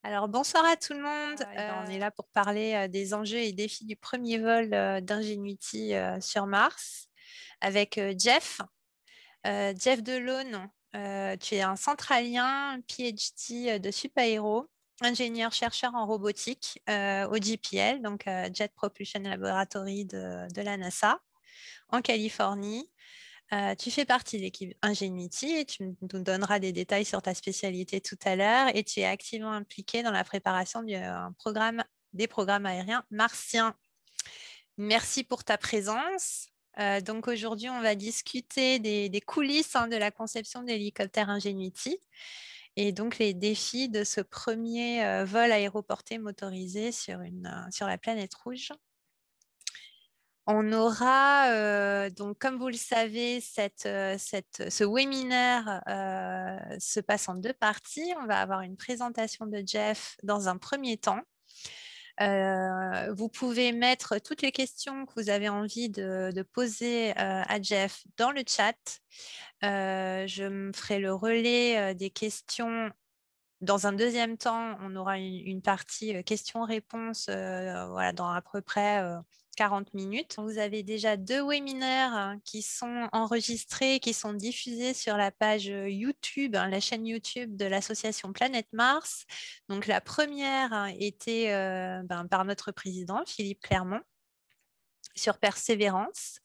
Alors, bonsoir à tout le monde. On est là pour parler des enjeux et défis du premier vol d'Ingenuity sur Mars avec Jeff. Jeff Delaune, tu es un centralien, PhD de Supaéro, ingénieur-chercheur en robotique au JPL, donc Jet Propulsion Laboratory de la NASA, en Californie. Tu fais partie de l'équipe Ingenuity et tu nous donneras des détails sur ta spécialité tout à l'heure et tu es activement impliqué dans la préparation des programmes aériens martiens. Merci pour ta présence. Donc aujourd'hui, on va discuter des coulisses de la conception de l'hélicoptère Ingenuity et donc les défis de ce premier vol aéroporté motorisé sur la planète rouge. On aura, donc comme vous le savez, ce webinaire se passe en deux parties. On va avoir une présentation de Jeff dans un premier temps. Vous pouvez mettre toutes les questions que vous avez envie de poser à Jeff dans le chat. Je me ferai le relais des questions. Dans un deuxième temps, on aura une partie questions-réponses voilà, dans à peu près 40 minutes. Vous avez déjà deux webinaires qui sont enregistrés, qui sont diffusés sur la page YouTube, la chaîne YouTube de l'association Planète Mars. Donc la première était par notre président, Philippe Clermont, sur Persévérance.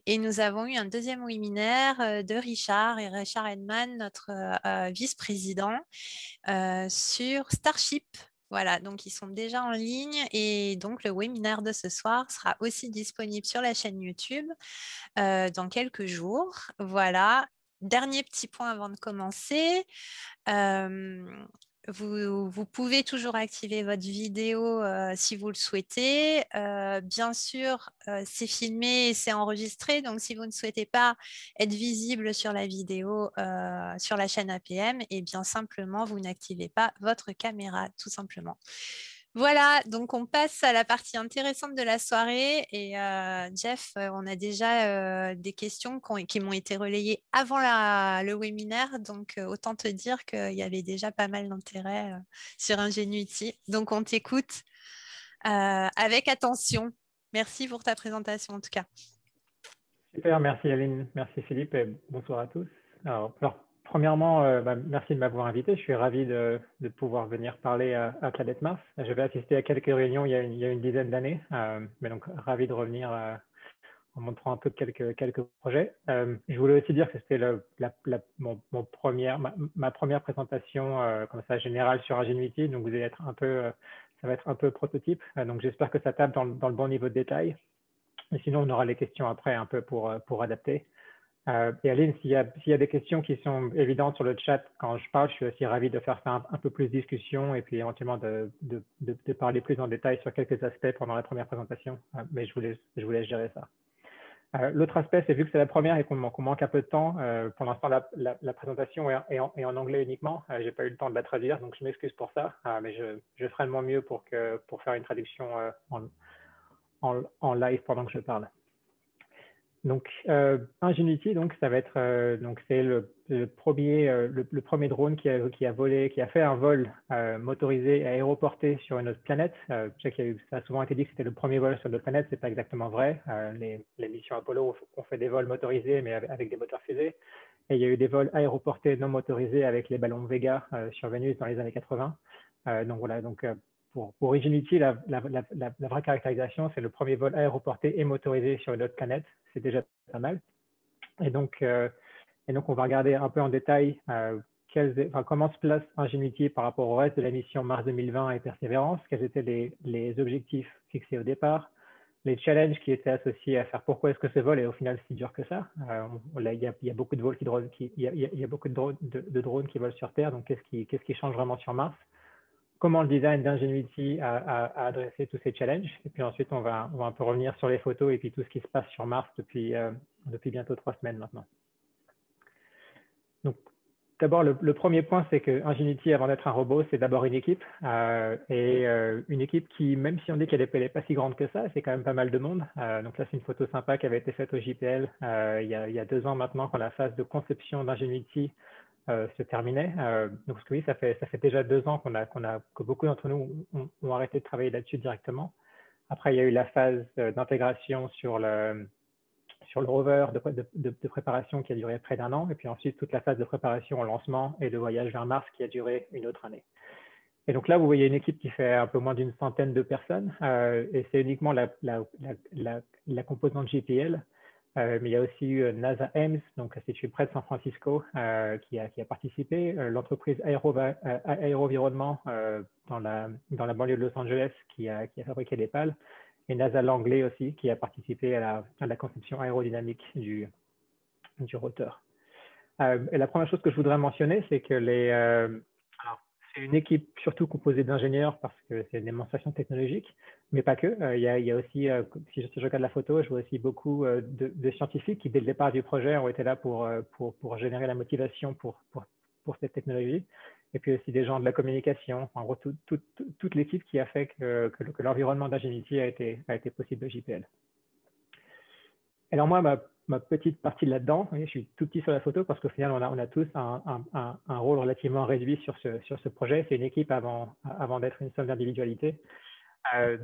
Et nous avons eu un deuxième webinaire de Richard Edman, notre vice-président, sur Starship. Voilà, donc ils sont déjà en ligne et donc le webinaire de ce soir sera aussi disponible sur la chaîne YouTube dans quelques jours. Voilà, dernier petit point avant de commencer. Vous pouvez toujours activer votre vidéo si vous le souhaitez. Bien sûr, c'est filmé et c'est enregistré. Donc, si vous ne souhaitez pas être visible sur la vidéo sur la chaîne APM, et bien simplement, vous n'activez pas votre caméra, tout simplement. Voilà, donc on passe à la partie intéressante de la soirée. Et Jeff, on a déjà des questions qui m'ont été relayées avant le webinaire. Donc autant te dire qu'il y avait déjà pas mal d'intérêt sur Ingenuity. Donc on t'écoute avec attention. Merci pour ta présentation en tout cas. Super, merci Aline, merci Philippe et bonsoir à tous. Alors premièrement, merci de m'avoir invité. Je suis ravi de pouvoir venir parler à Planète Mars. J'avais assisté à quelques réunions il y a une dizaine d'années, mais donc ravi de revenir en montrant un peu quelques projets. Je voulais aussi dire que c'était ma première présentation comme ça générale sur Ingenuity, donc vous allez être un peu, ça va être un peu prototype. Donc j'espère que ça tape dans le bon niveau de détail. Et sinon, on aura les questions après un peu pour adapter. Et Aline, s'il y a des questions qui sont évidentes sur le chat quand je parle, je suis aussi ravi de faire ça un peu plus discussion et puis éventuellement de parler plus en détail sur quelques aspects pendant la première présentation. Mais je vous laisse gérer ça. L'autre aspect, c'est vu que c'est la première et qu'on manque un peu de temps, pour l'instant, la présentation est en anglais uniquement. J'ai pas eu le temps de la traduire, donc je m'excuse pour ça, mais je ferai de mon mieux pour faire une traduction en live pendant que je parle. Donc, Ingenuity, donc ça va être donc c'est le premier drone qui a volé, qui a fait un vol motorisé et aéroporté sur une autre planète. Je sais ça a souvent été dit que c'était le premier vol sur notre planète, c'est pas exactement vrai. Les missions Apollo ont fait des vols motorisés, mais avec des moteurs fusées. Et il y a eu des vols aéroportés non motorisés avec les ballons Vega sur Vénus dans les années 80. Donc voilà, donc pour Ingenuity, la vraie caractérisation, c'est le premier vol aéroporté et motorisé sur une autre planète. C'est déjà pas mal. Et donc, on va regarder un peu en détail comment se place Ingenuity par rapport au reste de la mission Mars 2020 et Persévérance, quels étaient les objectifs fixés au départ, les challenges qui étaient associés à faire pourquoi est-ce que ce vol est au final si dur que ça. Il y a beaucoup de vols il y a beaucoup de drones qui volent sur Terre, donc qu'est-ce qui change vraiment sur Mars? Comment le design d'Ingenuity a adressé tous ces challenges. Et puis ensuite, on va un peu revenir sur les photos et puis tout ce qui se passe sur Mars depuis bientôt 3 semaines maintenant. Donc, d'abord, le premier point, c'est que Ingenuity, avant d'être un robot, c'est d'abord une équipe. Une équipe qui, même si on dit qu'elle n'est pas si grande que ça, c'est quand même pas mal de monde. Donc là, c'est une photo sympa qui avait été faite au JPL il y a 2 ans maintenant, quand la phase de conception d'Ingenuity se terminait. Donc oui, ça fait déjà 2 ans que beaucoup d'entre nous ont arrêté de travailler là-dessus directement. Après, il y a eu la phase d'intégration sur le rover de préparation qui a duré près d'1 an, et puis ensuite toute la phase de préparation au lancement et de voyage vers Mars qui a duré une autre année. Et donc là, vous voyez une équipe qui fait un peu moins d'une centaine de personnes, et c'est uniquement la composante JPL. Mais il y a aussi eu NASA Ames, donc situé près de San Francisco, qui a participé. L'entreprise Aérovironnement dans la banlieue de Los Angeles qui a fabriqué les pales. Et NASA Langley aussi, qui a participé à la conception aérodynamique du rotor. Et la première chose que je voudrais mentionner, c'est que c'est une équipe surtout composée d'ingénieurs parce que c'est une démonstration technologique, mais pas que. Il y a aussi, si je regarde la photo, je vois aussi beaucoup de scientifiques qui, dès le départ du projet, ont été là pour générer la motivation pour cette technologie. Et puis aussi des gens de la communication, en gros, toute l'équipe qui a fait que l'environnement d'Ingenuity a été possible de JPL. Alors moi, ma petite partie là-dedans, je suis tout petit sur la photo parce qu'au final, on a tous un rôle relativement réduit sur ce projet. C'est une équipe avant d'être une somme d'individualité.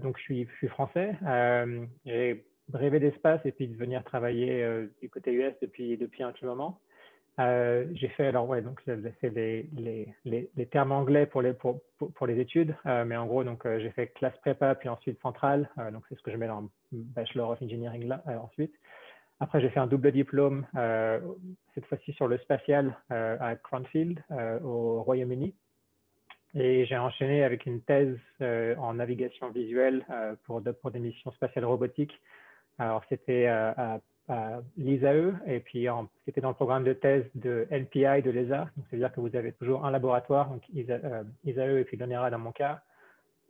Donc, je suis français. J'ai rêvé d'espace et puis de venir travailler du côté US depuis un petit moment. J'ai fait, alors ouais, donc c'est les termes anglais pour les études, mais en gros, donc j'ai fait classe prépa puis ensuite centrale. Donc c'est ce que je mets dans Bachelor of Engineering là ensuite. Après, j'ai fait un double diplôme, cette fois-ci sur le spatial à Cranfield, au Royaume-Uni. Et j'ai enchaîné avec une thèse en navigation visuelle pour des missions spatiales robotiques. Alors, c'était à l'ISAE, et puis c'était dans le programme de thèse de LPI de l'ESA. Donc, c'est-à-dire que vous avez toujours un laboratoire, donc ISAE et puis l'ONERA dans mon cas,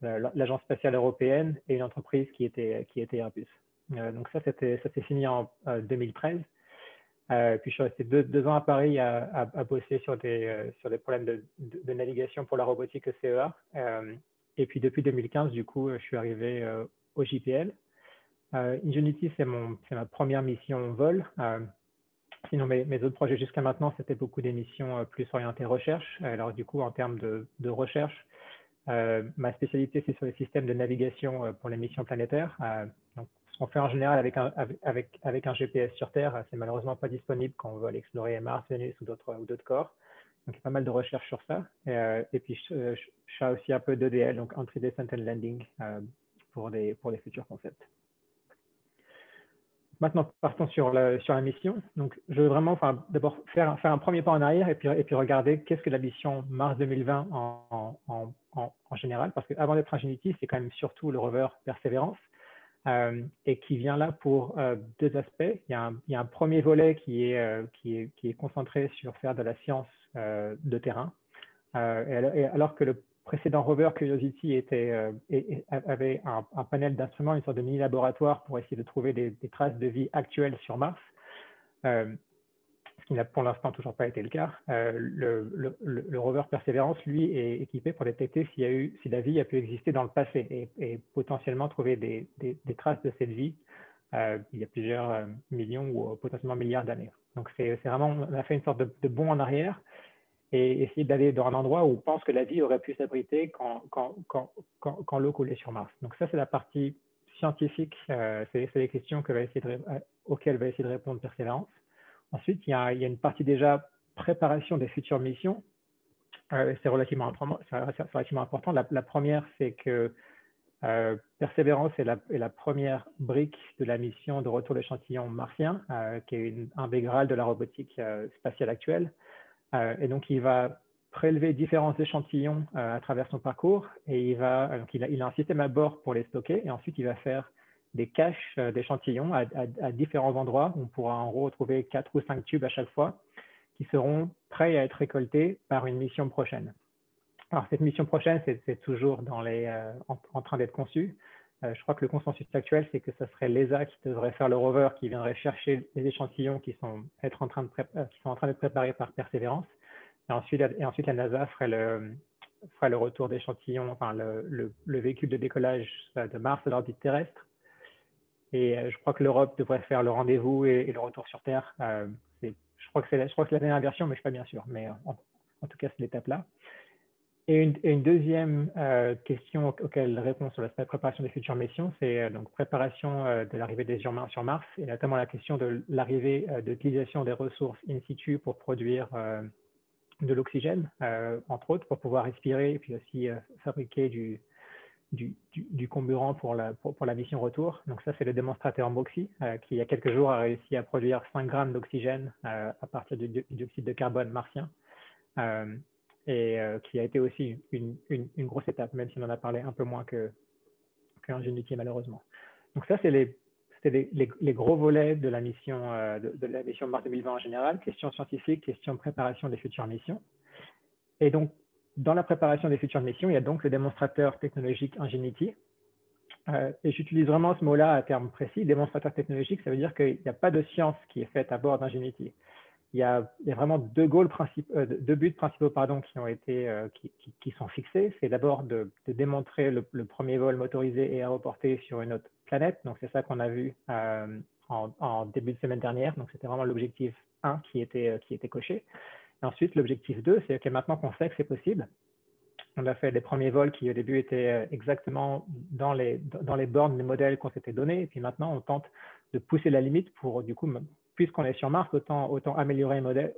l'Agence spatiale européenne et une entreprise qui était Airbus. Donc ça s'est fini en 2013. Puis je suis resté deux ans à Paris à bosser sur des problèmes de navigation pour la robotique CEA. Et puis depuis 2015, du coup, je suis arrivé au JPL. Ingenuity, c'est ma première mission vol. Sinon, mes autres projets jusqu'à maintenant, c'était beaucoup des missions plus orientées recherche. Alors du coup, en termes de recherche, ma spécialité, c'est sur les systèmes de navigation pour les missions planétaires. Donc, ce qu'on fait en général avec un GPS sur Terre, c'est malheureusement pas disponible quand on veut aller explorer Mars, Vénus ou d'autres corps. Donc, il y a pas mal de recherches sur ça. Et puis, je fais aussi un peu d'EDL, donc Entry, Descent and Landing, pour les futurs concepts. Maintenant, partons sur la mission. Donc, je veux vraiment d'abord faire un premier pas en arrière et puis regarder qu'est-ce que la mission Mars 2020 en général, parce qu'avant d'être Ingenuity, c'est quand même surtout le rover Perseverance et qui vient là pour deux aspects. Il y a un premier volet qui est concentré sur faire de la science de terrain. Et alors que le précédent rover Curiosity avait un panel d'instruments, une sorte de mini-laboratoire pour essayer de trouver des traces de vie actuelles sur Mars, ce qui n'a pour l'instant toujours pas été le cas. Le rover Perseverance, lui, est équipé pour détecter si la vie a pu exister dans le passé et potentiellement trouver des traces de cette vie il y a plusieurs millions ou potentiellement milliards d'années. Donc c'est vraiment, on a fait une sorte de bond en arrière et essayer d'aller dans un endroit où on pense que la vie aurait pu s'abriter quand l'eau coulait sur Mars. Donc ça, c'est la partie scientifique, c'est les questions auxquelles va essayer de répondre Perseverance. Ensuite, il y a une partie déjà préparation des futures missions. C'est relativement important. La première, c'est que Perseverance est la première brique de la mission de retour d'échantillons martiens, qui est un des grâles de la robotique spatiale actuelle. Et donc, il va prélever différents échantillons à travers son parcours et il a un système à bord pour les stocker et ensuite il va faire des caches d'échantillons à différents endroits. On pourra en gros retrouver 4 ou 5 tubes à chaque fois qui seront prêts à être récoltés par une mission prochaine. Alors, cette mission prochaine, c'est toujours en train d'être conçu. Je crois que le consensus actuel, c'est que ce serait l'ESA qui devrait faire le rover, qui viendrait chercher les échantillons qui sont en train d'être préparés par Perseverance. Et ensuite la NASA ferait le retour d'échantillons, enfin le véhicule de décollage de Mars à l'orbite terrestre. Et je crois que l'Europe devrait faire le rendez-vous et le retour sur Terre. Je crois que c'est la dernière version, mais je ne suis pas bien sûr. Mais tout cas, cette étape-là. Et une deuxième question auquel elle répond sur l'aspect préparation des futures missions, c'est donc préparation de l'arrivée des humains sur Mars, et notamment la question de l'arrivée de l'utilisation des ressources in situ pour produire de l'oxygène, entre autres, pour pouvoir respirer et puis aussi fabriquer du comburant pour la mission retour. Donc ça, c'est le démonstrateur MOXIE qui, il y a quelques jours, a réussi à produire 5 grammes d'oxygène à partir du dioxyde de carbone martien. Qui a été aussi une grosse étape, même si on en a parlé un peu moins que Ingenuity, malheureusement. Donc ça, c'était les gros volets de la mission Mars 2020 en général, questions scientifiques, questions de préparation des futures missions. Et donc, dans la préparation des futures missions, il y a donc le démonstrateur technologique Ingenuity. Et j'utilise vraiment ce mot-là à terme précis. Démonstrateur technologique, ça veut dire qu'il n'y a pas de science qui est faite à bord d'Ingenuity. Il y a vraiment deux buts principaux qui sont fixés. C'est d'abord de démontrer le premier vol motorisé et aéroporté sur une autre planète. Donc, c'est ça qu'on a vu en début de semaine dernière. Donc, c'était vraiment l'objectif 1 qui était coché. Et ensuite, l'objectif 2, c'est que maintenant qu'on sait que c'est possible, on a fait les premiers vols qui, au début, étaient exactement dans les bornes des modèles qu'on s'était donnés. Et puis maintenant, on tente de pousser la limite pour, du coup, puisqu'on est sur Mars, autant améliorer les modèles,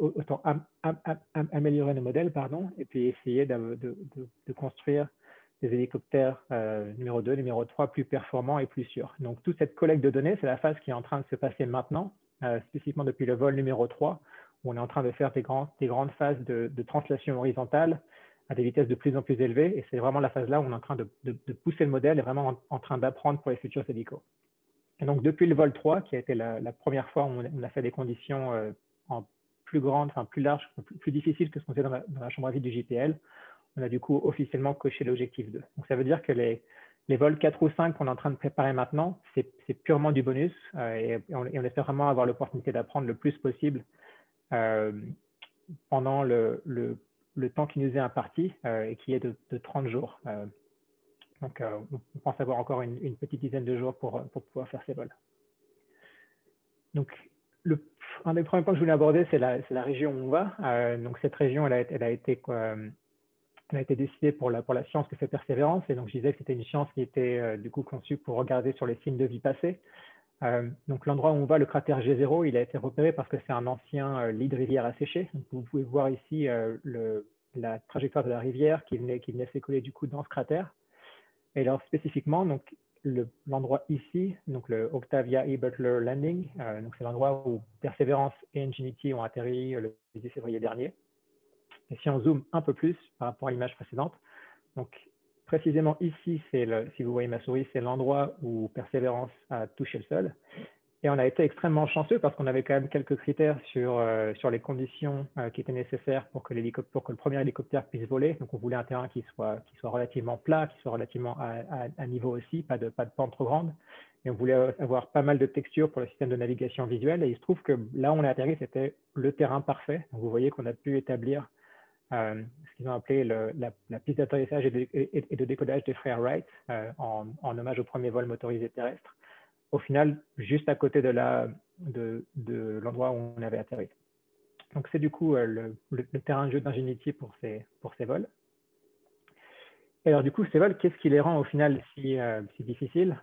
améliorer nos modèles, et puis essayer de construire des hélicoptères numéro 2, numéro 3 plus performants et plus sûrs. Donc, toute cette collecte de données, c'est la phase qui est en train de se passer maintenant, spécifiquement depuis le vol numéro 3, où on est en train de faire des grandes phases de translation horizontale à des vitesses de plus en plus élevées. Et c'est vraiment la phase là où on est en train de pousser le modèle et vraiment en train d'apprendre pour les futurs hélicos. Et donc, depuis le vol 3, qui a été la première fois où on a fait des conditions en plus grandes, plus larges, plus difficiles que ce qu'on faisait dans la chambre à vide du JPL, on a du coup officiellement coché l'objectif 2. Donc, ça veut dire que les vols 4 ou 5 qu'on est en train de préparer maintenant, c'est purement du bonus et on espère vraiment avoir l'opportunité d'apprendre le plus possible pendant le temps qui nous est imparti et qui est de 30 jours. Donc, on pense avoir encore une petite dizaine de jours pour pouvoir faire ces vols. Donc, un des premiers points que je voulais aborder, c'est la région où on va. Donc, cette région, elle a été décidée pour la science que fait Persévérance. Et donc, je disais que c'était une science qui était du coup conçue pour regarder sur les signes de vie passée. Donc, l'endroit où on va, le cratère G0, il a été repéré parce que c'est un ancien lit de rivière asséché. Donc, vous pouvez voir ici la trajectoire de la rivière qui venait s'écouler du coup dans ce cratère. Et alors spécifiquement, donc l'endroit ici, donc le Octavia E. Butler Landing, donc c'est l'endroit où Perseverance et Ingenuity ont atterri le 10 février dernier. Et si on zoome un peu plus par rapport à l'image précédente, donc précisément ici, si vous voyez ma souris, c'est l'endroit où Perseverance a touché le sol. Et on a été extrêmement chanceux parce qu'on avait quand même quelques critères sur les conditions qui étaient nécessaires pour que le premier hélicoptère puisse voler. Donc, on voulait un terrain qui soit relativement plat, qui soit relativement à niveau aussi, pas de pente trop grande. Et on voulait avoir pas mal de textures pour le système de navigation visuelle. Et il se trouve que là où on est atterri, c'était le terrain parfait. Donc, vous voyez qu'on a pu établir ce qu'ils ont appelé la piste d'atterrissage et de décollage des frères Wright en hommage au premier vol motorisé terrestre. Au final, juste à côté de l'endroit où on avait atterri. Donc, c'est du coup le terrain de jeu d'Ingenuity pour ces vols. Et alors, du coup, ces vols, qu'est-ce qui les rend au final si difficiles?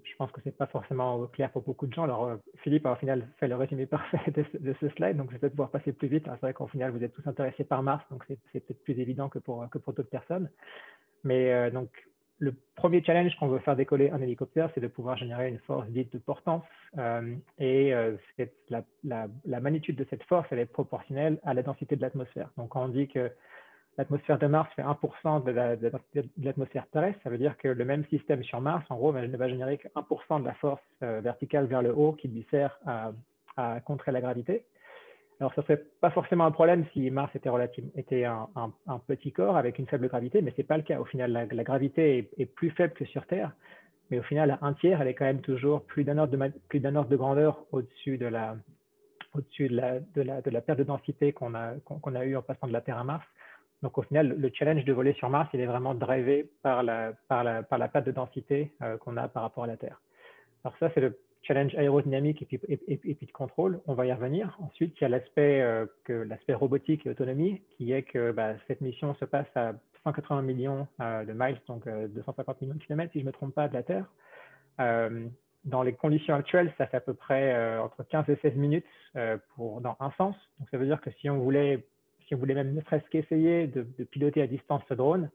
Je pense que ce n'est pas forcément clair pour beaucoup de gens. Alors, Philippe a au final fait le résumé parfait de ce slide, donc je vais peut-être pouvoir passer plus vite. C'est vrai qu'au final, vous êtes tous intéressés par Mars, donc c'est peut-être plus évident que pour d'autres personnes. Mais donc, le premier challenge qu'on veut faire décoller un hélicoptère, c'est de pouvoir générer une force dite de portance. La magnitude de cette force, elle est proportionnelle à la densité de l'atmosphère. Donc, quand on dit que l'atmosphère de Mars fait 1% de l'atmosphère terrestre, ça veut dire que le même système sur Mars, en gros, ne va générer que 1% de la force verticale vers le haut qui lui sert à contrer la gravité. Alors, ça ne serait pas forcément un problème si Mars était un petit corps avec une faible gravité, mais ce n'est pas le cas. Au final, la gravité est plus faible que sur Terre, mais au final, à un tiers, elle est quand même toujours plus d'un ordre de grandeur au-dessus de la perte de densité qu'on a eue en passant de la Terre à Mars. Donc, au final, le challenge de voler sur Mars, il est vraiment drivé par la perte de densité qu'on a par rapport à la Terre. Alors ça, c'est le challenge aérodynamique et puis de contrôle, on va y revenir. Ensuite, il y a l'aspect robotique et autonomie, qui est que cette mission se passe à 180 millions de miles, donc 250 millions de kilomètres, si je ne me trompe pas, de la Terre. Dans les conditions actuelles, ça fait à peu près entre 15 et 16 minutes dans un sens. Donc, ça veut dire que si on voulait même ne serait-ce qu'essayer de piloter à distance ce drone,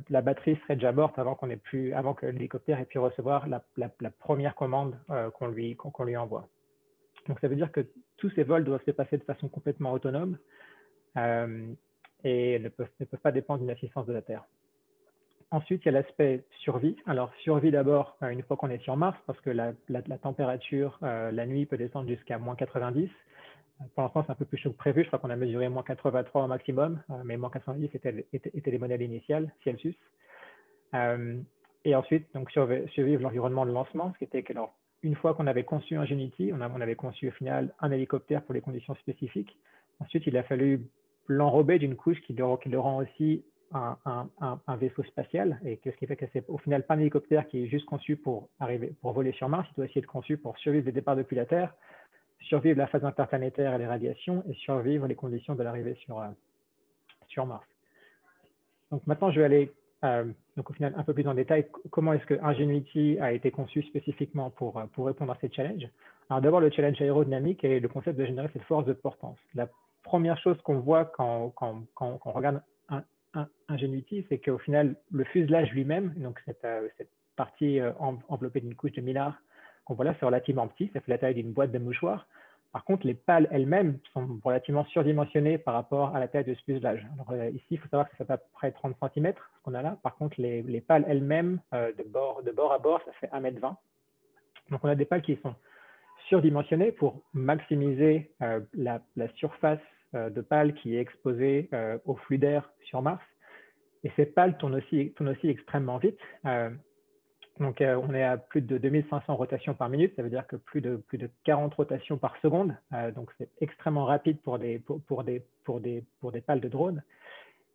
la batterie serait déjà morte avant que l'hélicoptère ait pu recevoir la première commande qu'on lui envoie. Donc, ça veut dire que tous ces vols doivent se passer de façon complètement autonome et ne peuvent pas dépendre d'une assistance de la Terre. Ensuite, il y a l'aspect survie. Alors, survie d'abord, une fois qu'on est sur Mars, parce que la température, la nuit peut descendre jusqu'à moins 90. Pour l'instant, c'est un peu plus chaud que prévu. Je crois qu'on a mesuré moins 83 au maximum, mais moins 90 étaient les modèles initiales, Celsius. Et ensuite, donc, survivre l'environnement de lancement, ce qui était que, alors, une fois qu'on avait conçu Ingenuity, on avait conçu au final un hélicoptère pour les conditions spécifiques. Ensuite, il a fallu l'enrober d'une couche qui le rend aussi un vaisseau spatial, et ce qui fait que c'est au final pas un hélicoptère qui est juste conçu pour voler sur Mars, il doit aussi être conçu pour survivre les départs depuis la Terre, survivre la phase interplanétaire et les radiations, et survivre les conditions de l'arrivée sur Mars. Donc maintenant, je vais aller donc au final un peu plus en détail comment est-ce que Ingenuity a été conçu spécifiquement pour répondre à ces challenges. Alors d'abord, le challenge aérodynamique et le concept de générer cette force de portance. La première chose qu'on voit quand on regarde Ingenuity, c'est qu'au final, le fuselage lui-même, donc cette partie enveloppée d'une couche de mylar qu'on voit là, c'est relativement petit, ça fait la taille d'une boîte de mouchoirs. Par contre, les pales elles-mêmes sont relativement surdimensionnées par rapport à la taille de ce fuselage. Alors, ici, il faut savoir que ça fait à peu près 30 cm, ce qu'on a là. Par contre, les pales elles-mêmes, de bord à bord, ça fait 1,20 m. Donc, on a des pales qui sont surdimensionnées pour maximiser la surface de pales qui est exposée au flux d'air sur Mars. Et ces pales tournent aussi extrêmement vite. Donc, on est à plus de 2500 rotations par minute, ça veut dire que plus de 40 rotations par seconde. Donc, c'est extrêmement rapide pour des pales de drone.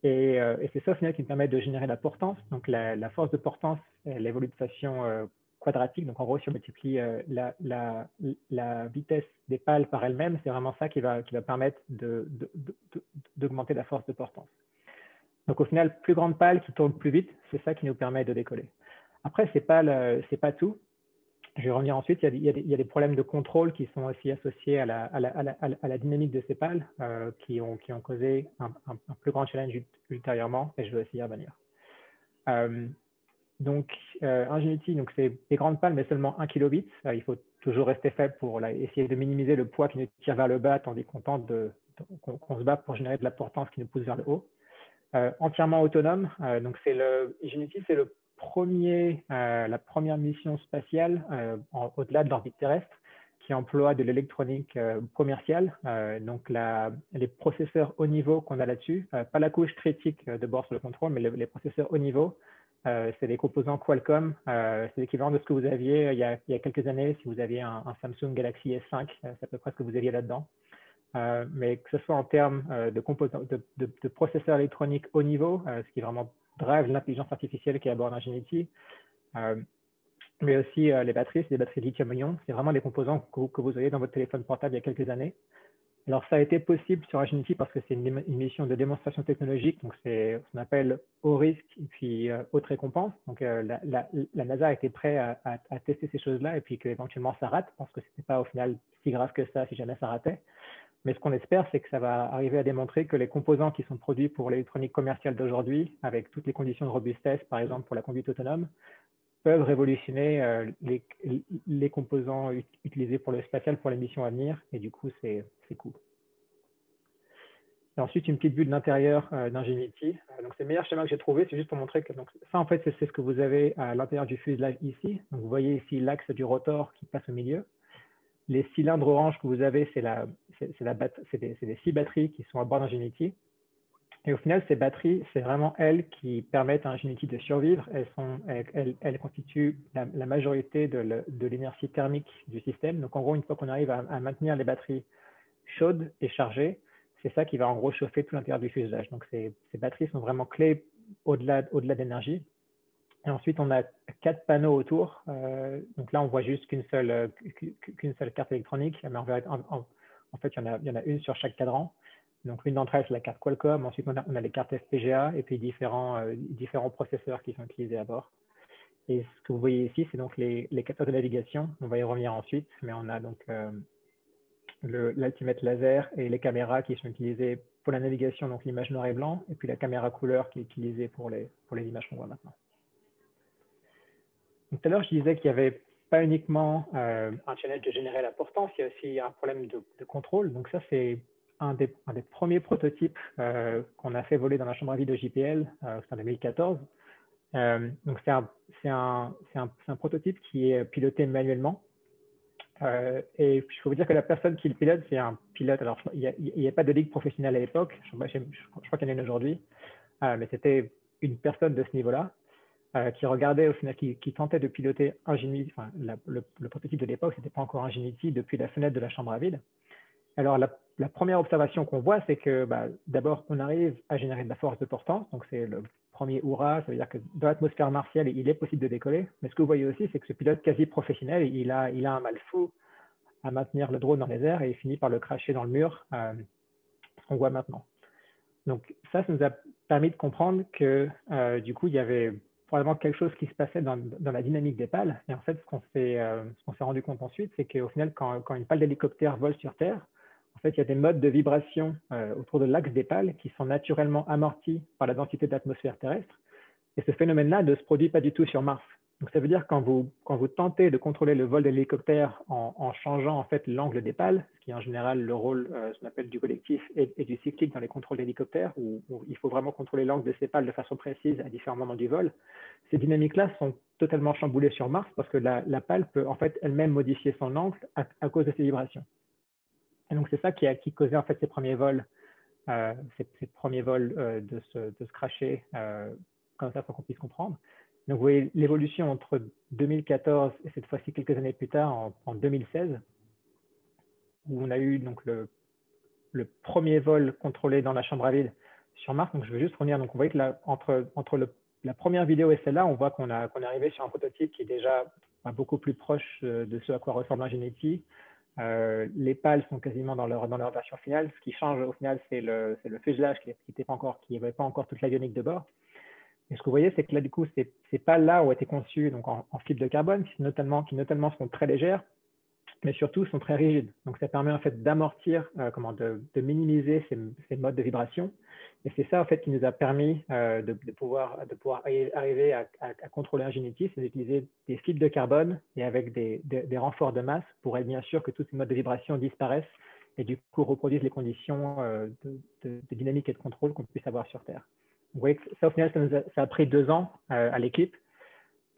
Et c'est ça, au final, qui me permet de générer la portance. Donc, la force de portance, elle évolue de façon quadratique. Donc, en gros, si on multiplie la vitesse des pales par elle-même, c'est vraiment ça qui va permettre d'augmenter la force de portance. Donc, au final, plus grande pale qui tourne plus vite, c'est ça qui nous permet de décoller. Après, ce n'est pas tout. Je vais revenir ensuite. Il y a des problèmes de contrôle qui sont aussi associés à la dynamique de ces pales qui ont causé un plus grand challenge ultérieurement, et je vais aussi y revenir. Donc, Ingenuity, c'est des grandes pales, mais seulement 1 kilobit. Il faut toujours rester faible pour essayer de minimiser le poids qui nous tire vers le bas, tandis qu'on se bat pour générer de la portance qui nous pousse vers le haut. Entièrement autonome. Donc, Ingenuity, c'est la première mission spatiale au-delà de l'orbite terrestre qui emploie de l'électronique commerciale. Donc, les processeurs haut niveau qu'on a là-dessus, pas la couche critique de bord sur le contrôle, mais les processeurs haut niveau, c'est des composants Qualcomm. C'est l'équivalent de ce que vous aviez il y a quelques années si vous aviez un Samsung Galaxy S5. C'est à peu près ce que vous aviez là-dedans. Mais que ce soit en termes de processeurs électroniques haut niveau, ce qui vraiment drive l'intelligence artificielle qui est à bord d'Ingenuity, mais aussi les batteries, c'est des batteries lithium-ion. C'est vraiment des composants que vous aviez dans votre téléphone portable il y a quelques années. Alors, ça a été possible sur Ingenuity parce que c'est une mission de démonstration technologique, donc c'est ce qu'on appelle haut risque et puis haute récompense. Donc, la NASA a été prête à tester ces choses-là et puis qu'éventuellement ça rate, parce que ce n'était pas au final si grave que ça si jamais ça ratait. Mais ce qu'on espère, c'est que ça va arriver à démontrer que les composants qui sont produits pour l'électronique commerciale d'aujourd'hui, avec toutes les conditions de robustesse, par exemple pour la conduite autonome, peuvent révolutionner les composants utilisés pour le spatial pour les missions à venir. Et du coup, c'est cool. Et ensuite, une petite vue de l'intérieur d'Ingenuity. Donc, c'est le meilleur schéma que j'ai trouvé. C'est juste pour montrer que ça, en fait, c'est ce que vous avez à l'intérieur du fuselage ici. Donc, vous voyez ici l'axe du rotor qui passe au milieu. Les cylindres orange que vous avez, c'est des 6 batteries qui sont à bord d'Ingenuity. Et au final, ces batteries, c'est vraiment elles qui permettent à Ingenuity de survivre. Elles constituent la majorité de l'énergie thermique du système. Donc, en gros, une fois qu'on arrive à maintenir les batteries chaudes et chargées, c'est ça qui va en gros chauffer tout l'intérieur du fuselage. Donc, ces batteries sont vraiment clés au-delà d'énergie. Et ensuite, on a 4 panneaux autour. Donc là, on voit juste qu'une seule carte électronique. Mais en fait, il y en a une sur chaque cadran. Donc l'une d'entre elles, c'est la carte Qualcomm. Ensuite, on a les cartes FPGA et puis différents processeurs qui sont utilisés à bord. Et ce que vous voyez ici, c'est donc les capteurs de navigation. On va y revenir ensuite, mais on a donc l'altimètre laser et les caméras qui sont utilisées pour la navigation, donc l'image noir et blanc, et puis la caméra couleur qui est utilisée pour les images qu'on voit maintenant. Donc, tout à l'heure, je disais qu'il n'y avait pas uniquement un challenge de générer la portance, il y a aussi un problème de contrôle. Donc ça, c'est un des premiers prototypes qu'on a fait voler dans la chambre à vide de JPL, c'est en 2014. Donc c'est un prototype qui est piloté manuellement. Et je peux vous dire que la personne qui le pilote, c'est un pilote. Alors, il n'y a pas de ligue professionnelle à l'époque. Je crois qu'il y en a une aujourd'hui. Mais c'était une personne de ce niveau-là qui regardait, au final, qui tentait de piloter Ingenuity. Enfin, le prototype de l'époque, c'était pas encore Ingenuity depuis la fenêtre de la chambre à vide. Alors, la première observation qu'on voit, c'est que d'abord, on arrive à générer de la force de portance. Donc, c'est le premier hurrah. Ça veut dire que dans l'atmosphère martiale, il est possible de décoller. Mais ce que vous voyez aussi, c'est que ce pilote quasi professionnel, il a un mal fou à maintenir le drone dans les airs et il finit par le cracher dans le mur, ce qu'on voit maintenant. Donc, ça nous a permis de comprendre que, du coup, il y avait probablement quelque chose qui se passait dans la dynamique des pales. Et en fait, ce qu'on s'est rendu compte ensuite, c'est qu'au final, quand une pale d'hélicoptère vole sur Terre, en fait, il y a des modes de vibration autour de l'axe des pales qui sont naturellement amortis par la densité d'atmosphère terrestre. Et ce phénomène-là ne se produit pas du tout sur Mars. Donc, ça veut dire que quand vous tentez de contrôler le vol de l'hélicoptère en changeant en fait l'angle des pales, ce qui est en général le rôle, ce qu'on appelle du collectif et du cyclique dans les contrôles d'hélicoptères, où il faut vraiment contrôler l'angle de ces pales de façon précise à différents moments du vol, ces dynamiques-là sont totalement chamboulées sur Mars parce que la pale peut en fait elle-même modifier son angle à cause de ces vibrations. Et donc, c'est ça qui causait en fait ces premiers vols, de se crasher comme ça pour qu'on puisse comprendre. Donc, vous voyez l'évolution entre 2014 et cette fois-ci quelques années plus tard, en 2016, où on a eu donc le premier vol contrôlé dans la chambre à vide sur Mars. Donc, je vais juste revenir. Donc, on voit que là, entre la première vidéo et celle-là, on voit qu'on est arrivé sur un prototype qui est déjà beaucoup plus proche de ce à quoi ressemble Ingenuity. Les pales sont quasiment dans leur version finale. Ce qui change au final, c'est le fuselage qui n'avait pas encore toute l'avionique de bord. Et ce que vous voyez, c'est que là, du coup, ces pales-là ont été conçues donc, en fibre de carbone, qui notamment sont très légères, mais surtout sont très rigides. Donc, ça permet en fait d'amortir, de minimiser ces modes de vibration. Et c'est ça, en fait, qui nous a permis de pouvoir arriver à contrôler Ingenuity, c'est d'utiliser des fibres de carbone et avec des renforts de masse pour être bien sûr que tous ces modes de vibration disparaissent et du coup reproduisent les conditions de dynamique et de contrôle qu'on puisse avoir sur Terre. Vous voyez que ça, au final, ça a pris 2 ans à l'équipe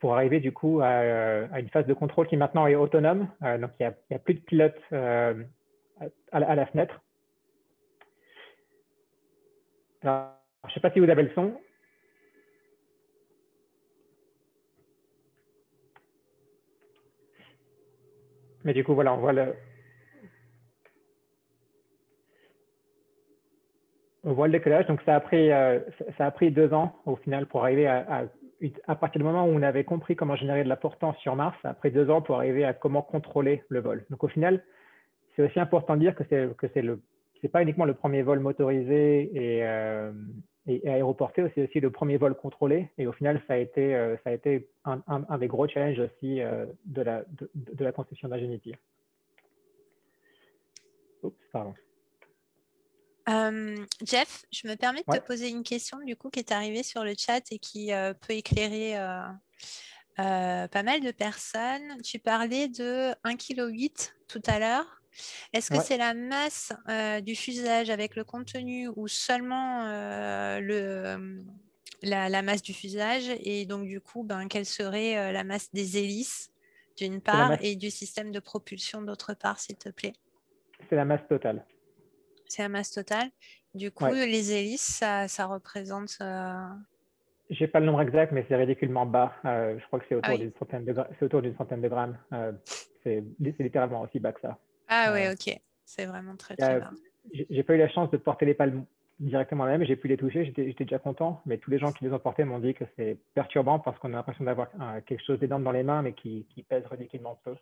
pour arriver du coup à une phase de contrôle qui maintenant est autonome. Donc, il n'y a plus de pilote à la fenêtre. Alors, je ne sais pas si vous avez le son. Mais du coup, voilà, on voit le décollage. Donc, ça a pris 2 ans au final pour arriver à partir du moment où on avait compris comment générer de la portance sur Mars, ça a pris 2 ans pour arriver à comment contrôler le vol. Donc, au final, c'est aussi important de dire que c'est pas uniquement le premier vol motorisé et aéroporté, c'est aussi le premier vol contrôlé. Et au final, ça a été un des gros challenges aussi de la conception d'Ingenuity. Oups, pardon. Jeff, je me permets de te poser une question du coup qui est arrivée sur le chat et qui peut éclairer pas mal de personnes. Tu parlais de 1,8 kg tout à l'heure. Est-ce que c'est la masse du fuselage avec le contenu ou seulement la masse du fuselage? Et donc du coup, quelle serait la masse des hélices d'une part et du système de propulsion d'autre part, s'il te plaît? C'est la masse totale. C'est la masse totale. Du coup, les hélices, ça représente... Je n'ai pas le nombre exact, mais c'est ridiculement bas. Je crois que c'est autour d'une centaine de grammes. C'est littéralement aussi bas que ça. Ah ouais, ok. C'est vraiment très, très bas. J'ai pas eu la chance de porter les pales directement la même, j'ai pu les toucher, j'étais déjà content, mais tous les gens qui les ont portés m'ont dit que c'est perturbant parce qu'on a l'impression d'avoir quelque chose d'énorme dans les mains, mais qui pèse ridiculement peu.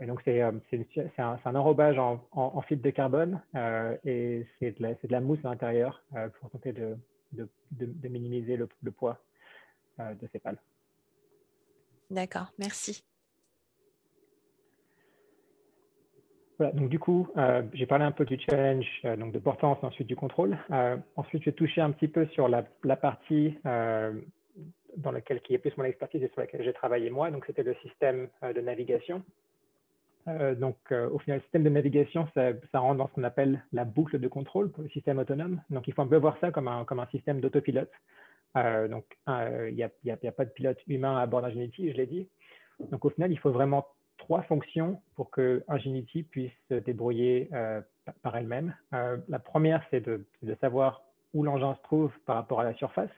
Et donc, c'est un enrobage en fibre de carbone et c'est de la mousse à l'intérieur pour tenter de minimiser le poids de ces pales. D'accord, merci. Voilà, donc du coup, j'ai parlé un peu du challenge, donc de portance, ensuite du contrôle. Ensuite, je vais toucher un petit peu sur la partie dans laquelle qui est plus mon expertise et sur laquelle j'ai travaillé moi. Donc, c'était le système de navigation. Au final, le système de navigation, ça rentre dans ce qu'on appelle la boucle de contrôle pour le système autonome. Donc, il faut un peu voir ça comme un système d'autopilote. Il n'y a pas de pilote humain à bord d'Ingenuity, je l'ai dit. Donc, au final, il faut vraiment 3 fonctions pour que Ingenuity puisse se débrouiller par elle-même. La première, c'est de savoir où l'engin se trouve par rapport à la surface.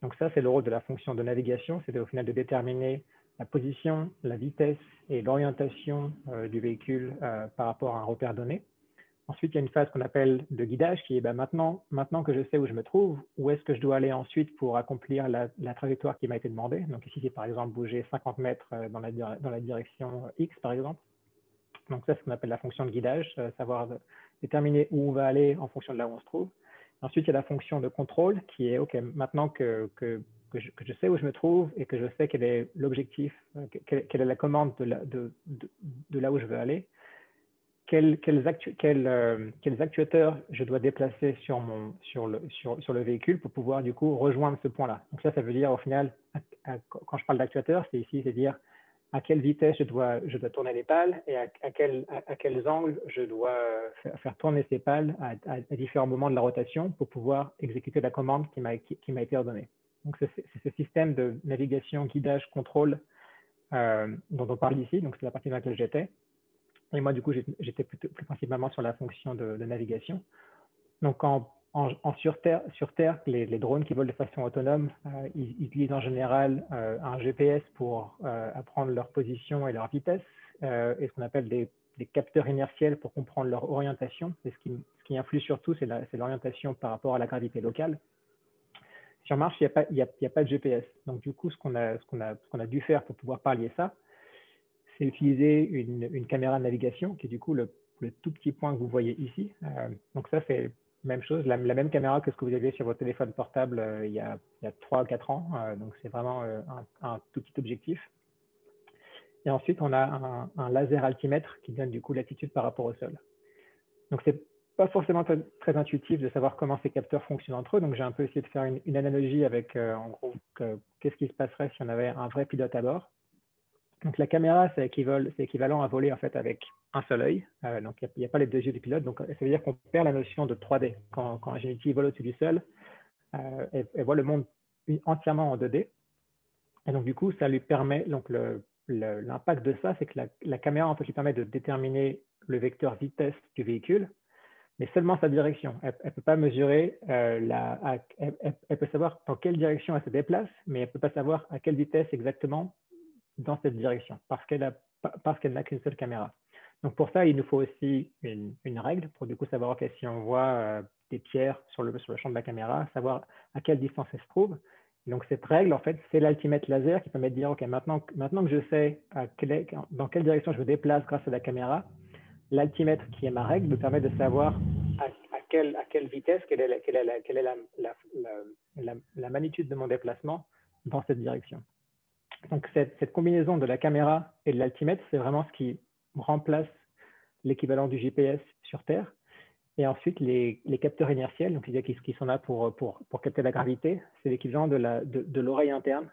Donc ça, c'est le rôle de la fonction de navigation, c'est au final de déterminer la position, la vitesse et l'orientation du véhicule par rapport à un repère donné. Ensuite, il y a une phase qu'on appelle de guidage qui est maintenant que je sais où je me trouve, où est-ce que je dois aller ensuite pour accomplir la trajectoire qui m'a été demandée. Donc ici, c'est par exemple bouger 50 mètres dans la direction X, par exemple. Donc ça, c'est ce qu'on appelle la fonction de guidage, savoir déterminer où on va aller en fonction de là où on se trouve. Ensuite, il y a la fonction de contrôle qui est, OK, maintenant que je sais où je me trouve et que je sais quel est l'objectif, quelle est la commande de là où je veux aller, quels actuateurs je dois déplacer sur le véhicule pour pouvoir du coup rejoindre ce point-là. Donc ça veut dire au final, quand je parle d'actuateurs, c'est dire à quelle vitesse je dois tourner les pales et à quels angles je dois faire tourner ces pales à différents moments de la rotation pour pouvoir exécuter la commande qui m'a été ordonnée. Donc c'est ce système de navigation, guidage, contrôle dont on parle ici. Donc c'est la partie dans laquelle j'étais. Et moi, du coup, j'étais plus principalement sur la fonction de navigation. Donc, sur Terre, les drones qui volent de façon autonome, ils utilisent en général un GPS pour apprendre leur position et leur vitesse, et ce qu'on appelle des capteurs inertiels pour comprendre leur orientation. Et ce qui influe surtout, c'est l'orientation par rapport à la gravité locale. Sur Mars, il n'y a pas de GPS. Donc, du coup, ce qu'on a dû faire pour pouvoir pallier ça, c'est utiliser une caméra de navigation, qui est du coup le tout petit point que vous voyez ici. Donc ça, c'est même chose, la même caméra que ce que vous aviez sur votre téléphone portable il y a 3 ou 4 ans. Donc c'est vraiment un tout petit objectif. Et ensuite, on a un laser altimètre qui donne du coup l'attitude par rapport au sol. Donc c'est pas forcément très intuitif de savoir comment ces capteurs fonctionnent entre eux. Donc j'ai un peu essayé de faire une analogie avec, en gros, qu'est-ce qui se passerait si on avait un vrai pilote à bord. Donc la caméra, c'est équivalent à voler en fait avec un seul œil. Donc il n'y a pas les 2 yeux du pilote. Donc ça veut dire qu'on perd la notion de 3D. Quand Ingenuity vole au-dessus du sol, elle voit le monde entièrement en 2D. Et donc du coup, ça lui permet, donc l'impact de ça, c'est que la caméra en fait lui permet de déterminer le vecteur vitesse du véhicule, mais seulement sa direction. Elle ne peut pas mesurer, elle peut savoir dans quelle direction elle se déplace, mais elle ne peut pas savoir à quelle vitesse exactement dans cette direction, parce qu'elle n'a qu'une seule caméra. Donc pour ça, il nous faut aussi une règle pour du coup savoir okay, si on voit des pierres sur le champ de la caméra, savoir à quelle distance elle se trouve. Et donc cette règle, en fait, c'est l'altimètre laser qui permet de dire, OK, maintenant que je sais dans quelle direction je me déplace grâce à la caméra, l'altimètre qui est ma règle me permet de savoir à quelle vitesse, quelle est la magnitude de mon déplacement dans cette direction. Donc cette combinaison de la caméra et de l'altimètre, c'est vraiment ce qui remplace l'équivalent du GPS sur Terre. Et ensuite, les capteurs inertiels, donc qui sont là pour capter la gravité, c'est l'équivalent de l'oreille interne,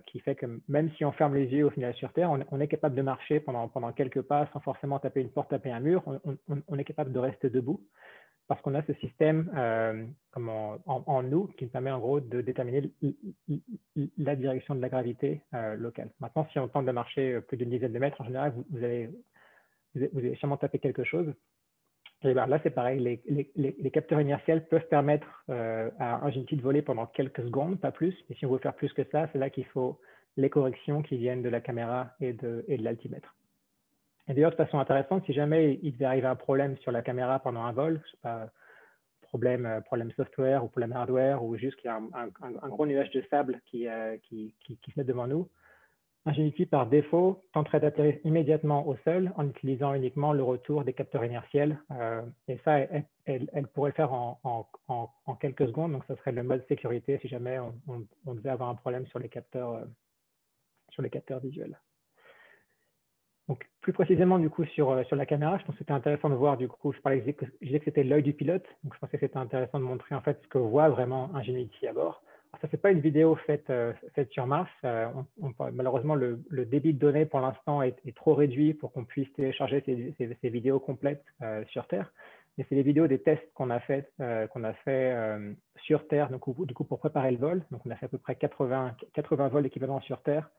qui fait que même si on ferme les yeux au final sur Terre, on est capable de marcher pendant quelques pas sans forcément taper une porte, taper un mur. On est capable de rester debout parce qu'on a ce système en nous qui nous permet en gros de déterminer la direction de la gravité locale. Maintenant, si on tente de marcher plus d'une dizaine de mètres, en général, vous allez sûrement taper quelque chose. Et ben là, c'est pareil, les capteurs inertiels peuvent permettre à Ingenuity de voler pendant quelques secondes, pas plus. Mais si on veut faire plus que ça, c'est là qu'il faut les corrections qui viennent de la caméra et de l'altimètre. Et d'ailleurs, de façon intéressante, si jamais il devait arriver un problème sur la caméra pendant un vol, je sais pas, problème software ou problème hardware, ou juste qu'il y a un gros nuage de sable qui se met devant nous, Ingenuity, par défaut, tenterait d'atterrir immédiatement au sol en utilisant uniquement le retour des capteurs inertiels. Et ça, elle pourrait le faire en quelques secondes. Donc, ça serait le mode sécurité si jamais on devait avoir un problème sur les capteurs visuels. Donc, plus précisément, du coup, sur la caméra, je pense que c'était intéressant de voir, du coup, je disais que c'était l'œil du pilote. Donc, je pensais que c'était intéressant de montrer, en fait, ce que voit vraiment Ingenuity à bord. Alors, ça, c'est pas une vidéo faite sur Mars. Malheureusement, le débit de données, pour l'instant, est trop réduit pour qu'on puisse télécharger ces vidéos complètes sur Terre. Mais c'est les vidéos des tests qu'on a fait sur Terre, donc, du coup, pour préparer le vol. Donc, on a fait à peu près 80 vols équivalents sur Terre.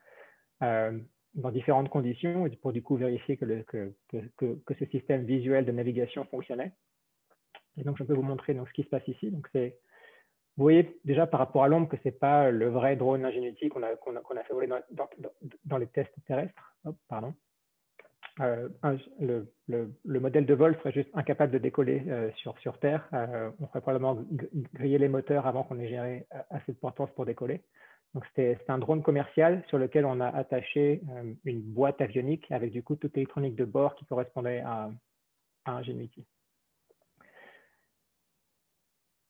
Dans différentes conditions, pour du coup vérifier que ce système visuel de navigation fonctionnait. Et donc, je peux vous montrer donc, ce qui se passe ici. Donc, vous voyez déjà par rapport à l'ombre que ce n'est pas le vrai drone Ingenuity qu'on a fait voler dans les tests terrestres. Oh, pardon. Le modèle de vol serait juste incapable de décoller sur Terre. On ferait probablement griller les moteurs avant qu'on ait géré assez de portance pour décoller. Donc, c'était un drone commercial sur lequel on a attaché une boîte avionique avec du coup toute l'électronique de bord qui correspondait à Ingenuity.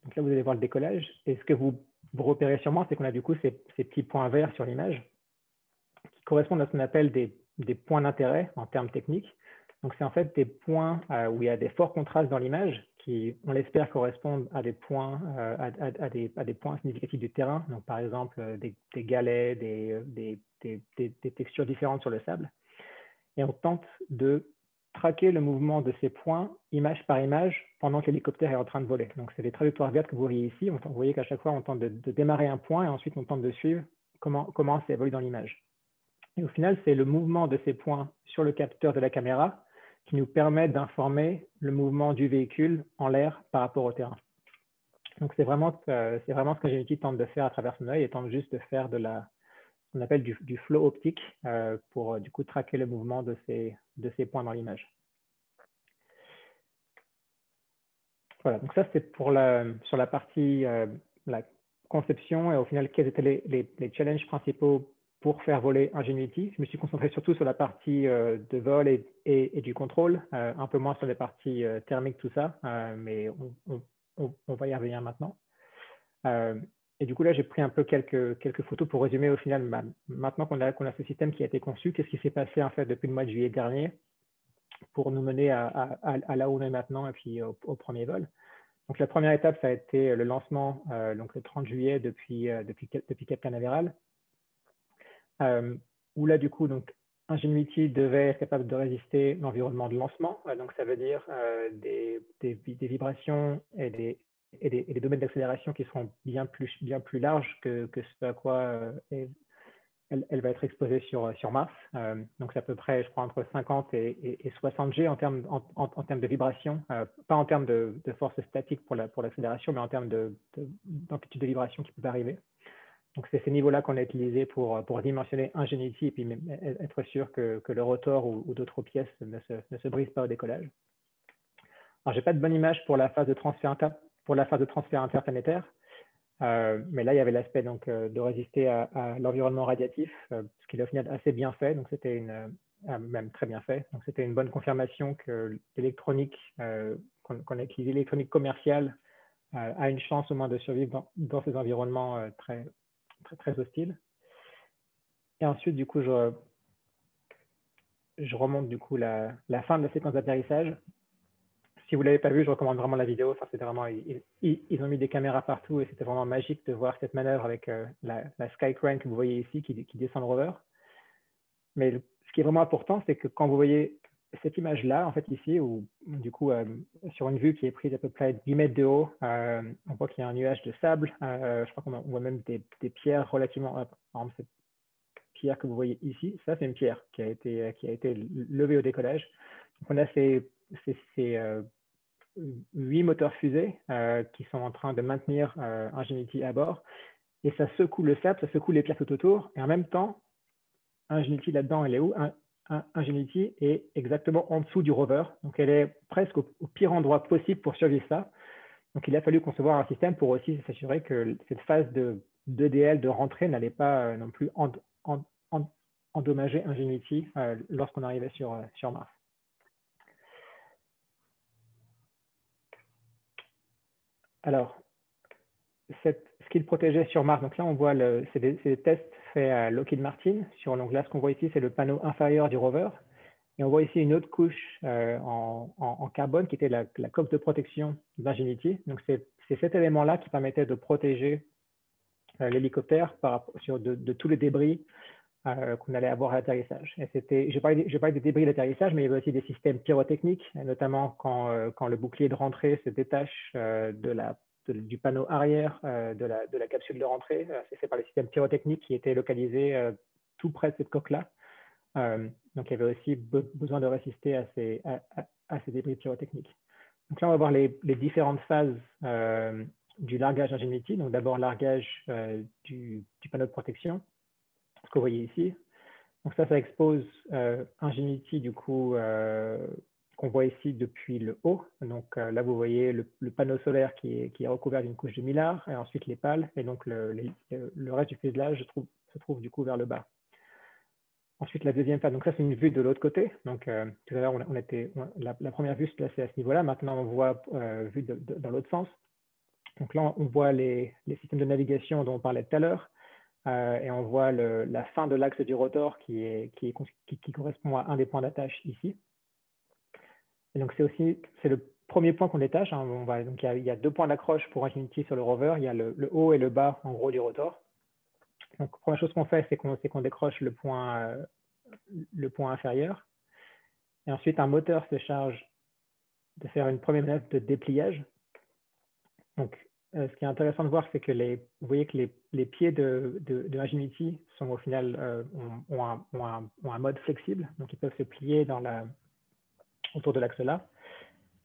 Donc là, vous allez voir le décollage. Et ce que vous repérez sûrement, c'est qu'on a du coup ces petits points verts sur l'image qui correspondent à ce qu'on appelle des points d'intérêt en termes techniques. Donc, c'est en fait des points où il y a des forts contrastes dans l'image qui, on l'espère, correspondent à des points, à des points significatifs du terrain. Donc, par exemple, des galets, des textures différentes sur le sable. Et on tente de traquer le mouvement de ces points, image par image, pendant que l'hélicoptère est en train de voler. Donc, c'est les trajectoires vertes que vous voyez ici. Vous voyez qu'à chaque fois, on tente de démarrer un point et ensuite, on tente de suivre comment ça évolue dans l'image. Et au final, c'est le mouvement de ces points sur le capteur de la caméra qui nous permet d'informer le mouvement du véhicule en l'air par rapport au terrain. Donc, c'est vraiment ce qu'Ingenuity tente de faire à travers son œil et tente juste de faire de ce qu'on appelle du flow optique pour du coup traquer le mouvement de ces points dans l'image. Voilà, donc ça c'est sur la partie la conception et au final quels étaient les challenges principaux pour faire voler Ingenuity. Je me suis concentré surtout sur la partie de vol et du contrôle, un peu moins sur les parties thermiques, tout ça, mais on va y revenir maintenant. Et du coup, là, j'ai pris un peu quelques photos pour résumer au final, maintenant qu'on a ce système qui a été conçu, qu'est-ce qui s'est passé en fait depuis le mois de juillet dernier pour nous mener à là où on est maintenant et puis au premier vol. Donc, la première étape, ça a été le lancement donc le 30 juillet depuis Cap Canaveral, où là, du coup, donc, Ingenuity devait être capable de résister l'environnement de lancement. Donc, ça veut dire des vibrations et des domaines d'accélération qui seront bien plus larges que ce à quoi elle va être exposée sur Mars. Donc, c'est à peu près, je crois, entre 50 et 60 G en termes de vibration, pas en termes de force statique pour l'accélération, mais en termes d'amplitude de vibration qui peut arriver. Donc, c'est ces niveaux-là qu'on a utilisés pour dimensionner Ingenuity et puis être sûr que le rotor ou d'autres pièces ne se brisent pas au décollage. Alors, je n'ai pas de bonne image pour la phase de transfert interplanétaire. Mais là, il y avait l'aspect de résister à l'environnement radiatif, ce qui est au final assez bien fait. Donc, c'était même très bien fait. Donc, c'était une bonne confirmation que l'électronique qu'on a utilisée, l'électronique commerciale, a une chance au moins de survivre dans ces environnements très hostiles. Et ensuite, du coup, je remonte du coup la fin de la séquence d'atterrissage. Si vous ne l'avez pas vu, je recommande vraiment la vidéo. Enfin, c'était vraiment, ils ont mis des caméras partout et c'était vraiment magique de voir cette manœuvre avec la Skycrane que vous voyez ici qui descend le rover. Mais ce qui est vraiment important, c'est que quand vous voyez cette image-là, en fait, ici, où du coup, sur une vue qui est prise à peu près 10 mètres de haut, on voit qu'il y a un nuage de sable. Je crois qu'on voit même des pierres relativement. Par exemple, cette pierre que vous voyez ici, ça, c'est une pierre qui a été levée au décollage. Donc, on a ces 8 moteurs fusées qui sont en train de maintenir Ingenuity à bord. Et ça secoue le sable, ça secoue les pièces tout autour. Et en même temps, Ingenuity là-dedans, elle est où? Ingenuity est exactement en dessous du rover. Donc, elle est presque au pire endroit possible pour survivre ça. Donc, il a fallu concevoir un système pour aussi s'assurer que cette phase d'EDL, de rentrée, n'allait pas non plus endommager Ingenuity lorsqu'on arrivait sur Mars. Alors, ce qu'il protégeait sur Mars, donc là, on voit, c'est des tests faits à Lockheed Martin. Donc là, ce qu'on voit ici, c'est le panneau inférieur du rover. Et on voit ici une autre couche en carbone qui était la coque de protection d'Ingenuity. Donc, c'est cet élément-là qui permettait de protéger l'hélicoptère de tous les débris qu'on allait avoir à l'atterrissage. Je parlais des débris d'atterrissage, mais il y avait aussi des systèmes pyrotechniques, notamment quand le bouclier de rentrée se détache du panneau arrière de la capsule de rentrée. C'est fait par les systèmes pyrotechniques qui étaient localisés tout près de cette coque-là. Donc, il y avait aussi besoin de résister à ces débris pyrotechniques. Donc là, on va voir les différentes phases du largage Ingenuity. Donc, d'abord, largage du panneau de protection, ce que vous voyez ici. Donc ça expose Ingenuity, du coup, qu'on voit ici depuis le haut. Donc là, vous voyez le panneau solaire qui est recouvert d'une couche de mylar, et ensuite les pales, et donc le reste du fuselage se trouve du coup vers le bas. Ensuite, la deuxième phase, donc ça, c'est une vue de l'autre côté. Donc, tout à l'heure, la première vue se plaçait à ce niveau-là. Maintenant, on voit vue dans l'autre sens. Donc là, on voit les systèmes de navigation dont on parlait tout à l'heure. Et on voit la fin de l'axe du rotor qui correspond à un des points d'attache ici. Et donc, c'est le premier point qu'on détache. Hein. Donc, il y a 2 points d'accroche pour Ingenuity sur le rover. Il y a le haut et le bas, en gros, du rotor. Donc, la première chose qu'on fait, c'est qu'on décroche le point inférieur. Et ensuite, un moteur se charge de faire une première manœuvre de dépliage. Donc, ce qui est intéressant de voir, c'est que vous voyez que les pieds de Ingenuity sont au final ont un mode flexible. Donc, ils peuvent se plier autour de l'axe là.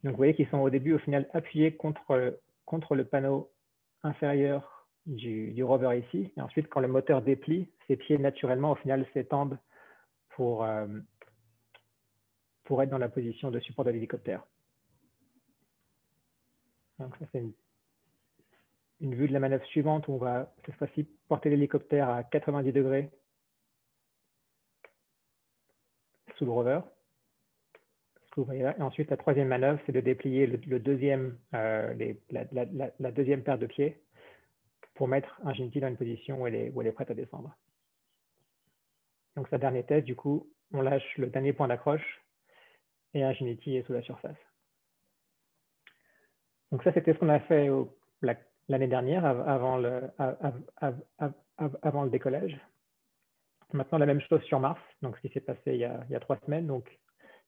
Donc, vous voyez qu'ils sont au début, au final, appuyés contre le panneau inférieur du rover ici. Et ensuite, quand le moteur déplie, ces pieds, naturellement, au final, s'étendent pour être dans la position de support de l'hélicoptère. Donc, ça, c'est une vue de la manœuvre suivante où on va cette fois-ci porter l'hélicoptère à 90 degrés sous le rover. Ce que vous voyez là. Et ensuite, la troisième manœuvre, c'est de déplier la deuxième paire de pieds pour mettre Ingenuity dans une position où elle est prête à descendre. Donc, sa dernier test, du coup, on lâche le dernier point d'accroche et Ingenuity est sous la surface. Donc, ça, c'était ce qu'on a fait l'année dernière avant le décollage. Maintenant, la même chose sur Mars, donc ce qui s'est passé il y a 3 semaines. Donc,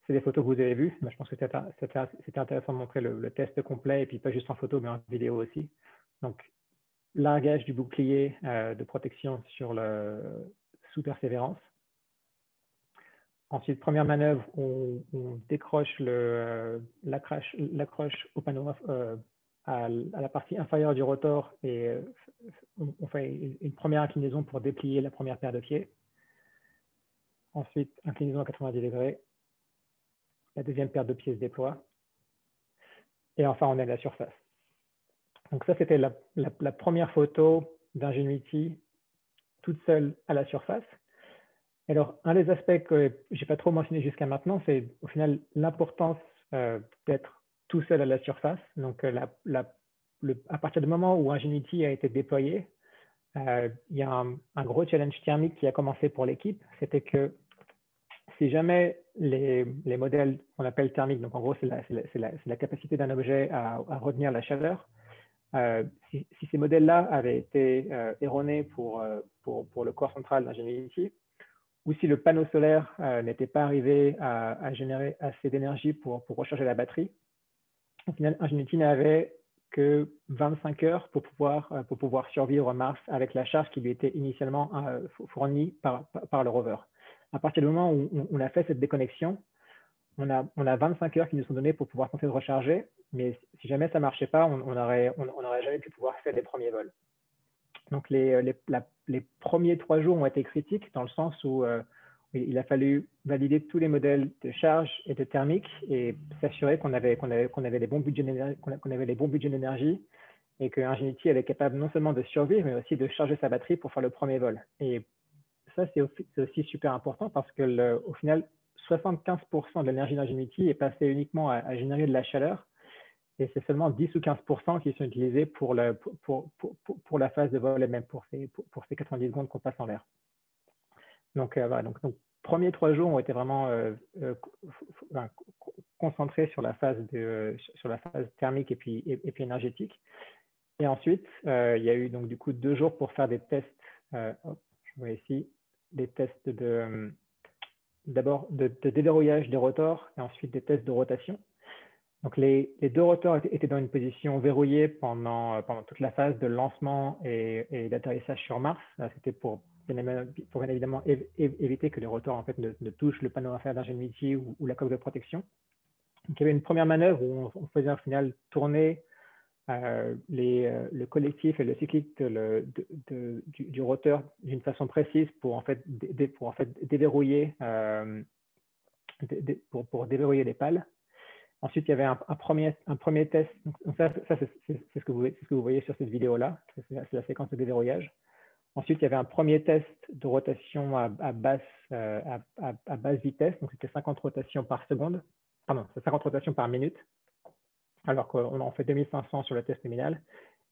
c'est des photos que vous avez vues. Je pense que c'était intéressant de montrer le test complet, et puis pas juste en photo, mais en vidéo aussi. Donc, largage du bouclier de protection sous Persévérance. Ensuite, première manœuvre, on décroche l'accroche au panneau à la partie inférieure du rotor, et on fait une première inclinaison pour déplier la première paire de pieds. Ensuite, inclinaison à 90 degrés. La deuxième paire de pieds se déploie. Et enfin, on est à la surface. Donc ça, c'était la première photo d'Ingenuity toute seule à la surface. Alors, un des aspects que je n'ai pas trop mentionné jusqu'à maintenant, c'est au final l'importance d'être tout seul à la surface. Donc, à partir du moment où Ingenuity a été déployé, il y a un gros challenge thermique qui a commencé pour l'équipe. C'était que si jamais les modèles qu'on appelle thermiques, donc en gros, c'est la capacité d'un objet à retenir la chaleur, si ces modèles-là avaient été erronés pour le corps central d'Ingenuity, ou si le panneau solaire n'était pas arrivé à générer assez d'énergie pour recharger la batterie, au final, Ingenuity n'avait que 25 heures pour pouvoir survivre à Mars avec la charge qui lui était initialement fournie par le rover. À partir du moment où on a fait cette déconnexion, on a 25 heures qui nous sont données pour pouvoir tenter de recharger, mais si jamais ça ne marchait pas, on n'aurait jamais pu pouvoir faire les premiers vols. Donc, les premiers 3 jours ont été critiques dans le sens où il a fallu valider tous les modèles de charge et de thermique et s'assurer qu'on avait les bons budgets d'énergie et que Ingenuity était capable non seulement de survivre, mais aussi de charger sa batterie pour faire le premier vol. Et ça, c'est aussi super important parce que au final, 75% de l'énergie d'Ingenuity est passée uniquement à générer de la chaleur et c'est seulement 10 ou 15% qui sont utilisés pour la phase de vol et même pour ces 90 secondes qu'on passe en l'air. Donc, voilà, donc, premiers 3 jours ont été vraiment concentrés sur la phase thermique et puis énergétique. Et ensuite, il y a eu donc du coup 2 jours pour faire des tests. Je vois ici des tests d'abord de déverrouillage des rotors et ensuite des tests de rotation. Donc les 2 rotors étaient dans une position verrouillée pendant toute la phase de lancement et d'atterrissage sur Mars. C'était pour bien évidemment éviter que les rotors en fait ne touchent le panneau inférieur d'Ingenuity ou la coque de protection. Donc il y avait une première manœuvre où on faisait au final tourner le collectif et le cyclique du roteur d'une façon précise pour en fait déverrouiller pour déverrouiller les pales. Ensuite, il y avait un premier test. Donc ça c'est ce que vous voyez sur cette vidéo-là. C'est la séquence de déverrouillage. Ensuite, il y avait un premier test de rotation à basse vitesse. Donc, c'était 50 rotations par seconde. Pardon, 50 rotations par minute. Alors qu'on en fait 2500 sur le test nominal.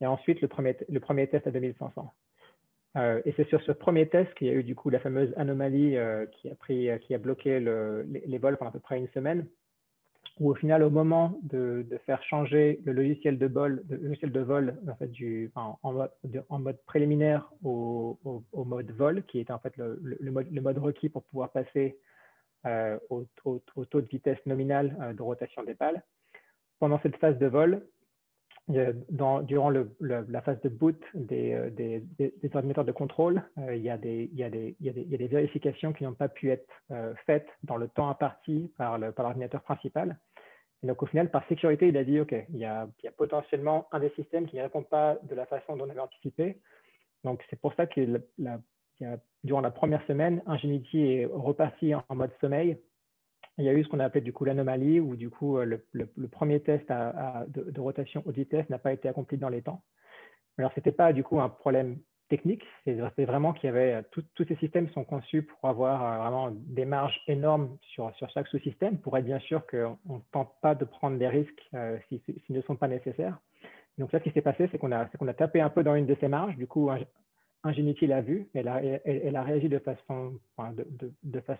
Et ensuite, le premier test à 2500. Et c'est sur ce premier test qu'il y a eu du coup la fameuse anomalie qui a bloqué les vols pendant à peu près une semaine. Où au final, au moment de faire changer le logiciel de vol en, fait, en mode préliminaire au mode vol, qui était en fait le mode requis pour pouvoir passer au taux de vitesse nominal de rotation des pales. Pendant cette phase de vol, durant la phase de boot des ordinateurs de contrôle, il y a des vérifications qui n'ont pas pu être faites dans le temps imparti par l'ordinateur principal. Et donc, au final, par sécurité, il a dit, OK, il y a potentiellement un des systèmes qui ne répond pas de la façon dont on avait anticipé. Donc, c'est pour ça que durant la première semaine, Ingenuity est reparti en mode sommeil. Il y a eu ce qu'on a appelé du coup l'anomalie, où du coup, le premier test de rotation haute vitesse n'a pas été accompli dans les temps. Alors, ce n'était pas du coup un problème technique, c'est vraiment qu'il y avait tous ces systèmes sont conçus pour avoir vraiment des marges énormes sur chaque sous-système pour être bien sûr qu'on ne tente pas de prendre des risques s'ils ne sont pas nécessaires. Donc là, ce qui s'est passé, c'est qu'on a tapé un peu dans une de ces marges. Du coup, Ingenuity l'a vu, elle a réagi de façon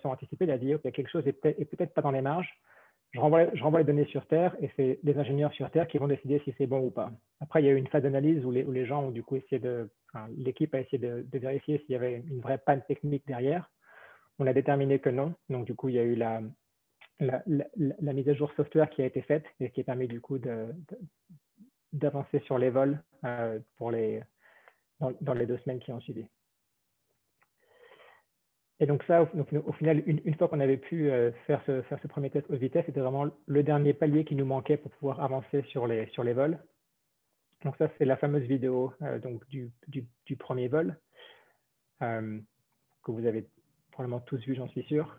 anticipée. Elle a dit, OK, quelque chose est peut-être pas dans les marges. Je renvoie les données sur Terre et c'est les ingénieurs sur Terre qui vont décider si c'est bon ou pas. Après, il y a eu une phase d'analyse où les gens ont du coup essayé l'équipe a essayé de vérifier s'il y avait une vraie panne technique derrière. On a déterminé que non. Donc, du coup, il y a eu la mise à jour software qui a été faite et qui a permis du coup d'avancer sur les vols dans les 2 semaines qui ont suivi. Et donc ça, au final, une fois qu'on avait pu faire ce premier test haute vitesse, c'était vraiment le dernier palier qui nous manquait pour pouvoir avancer sur les vols. Donc ça, c'est la fameuse vidéo donc du premier vol que vous avez probablement tous vu, j'en suis sûr,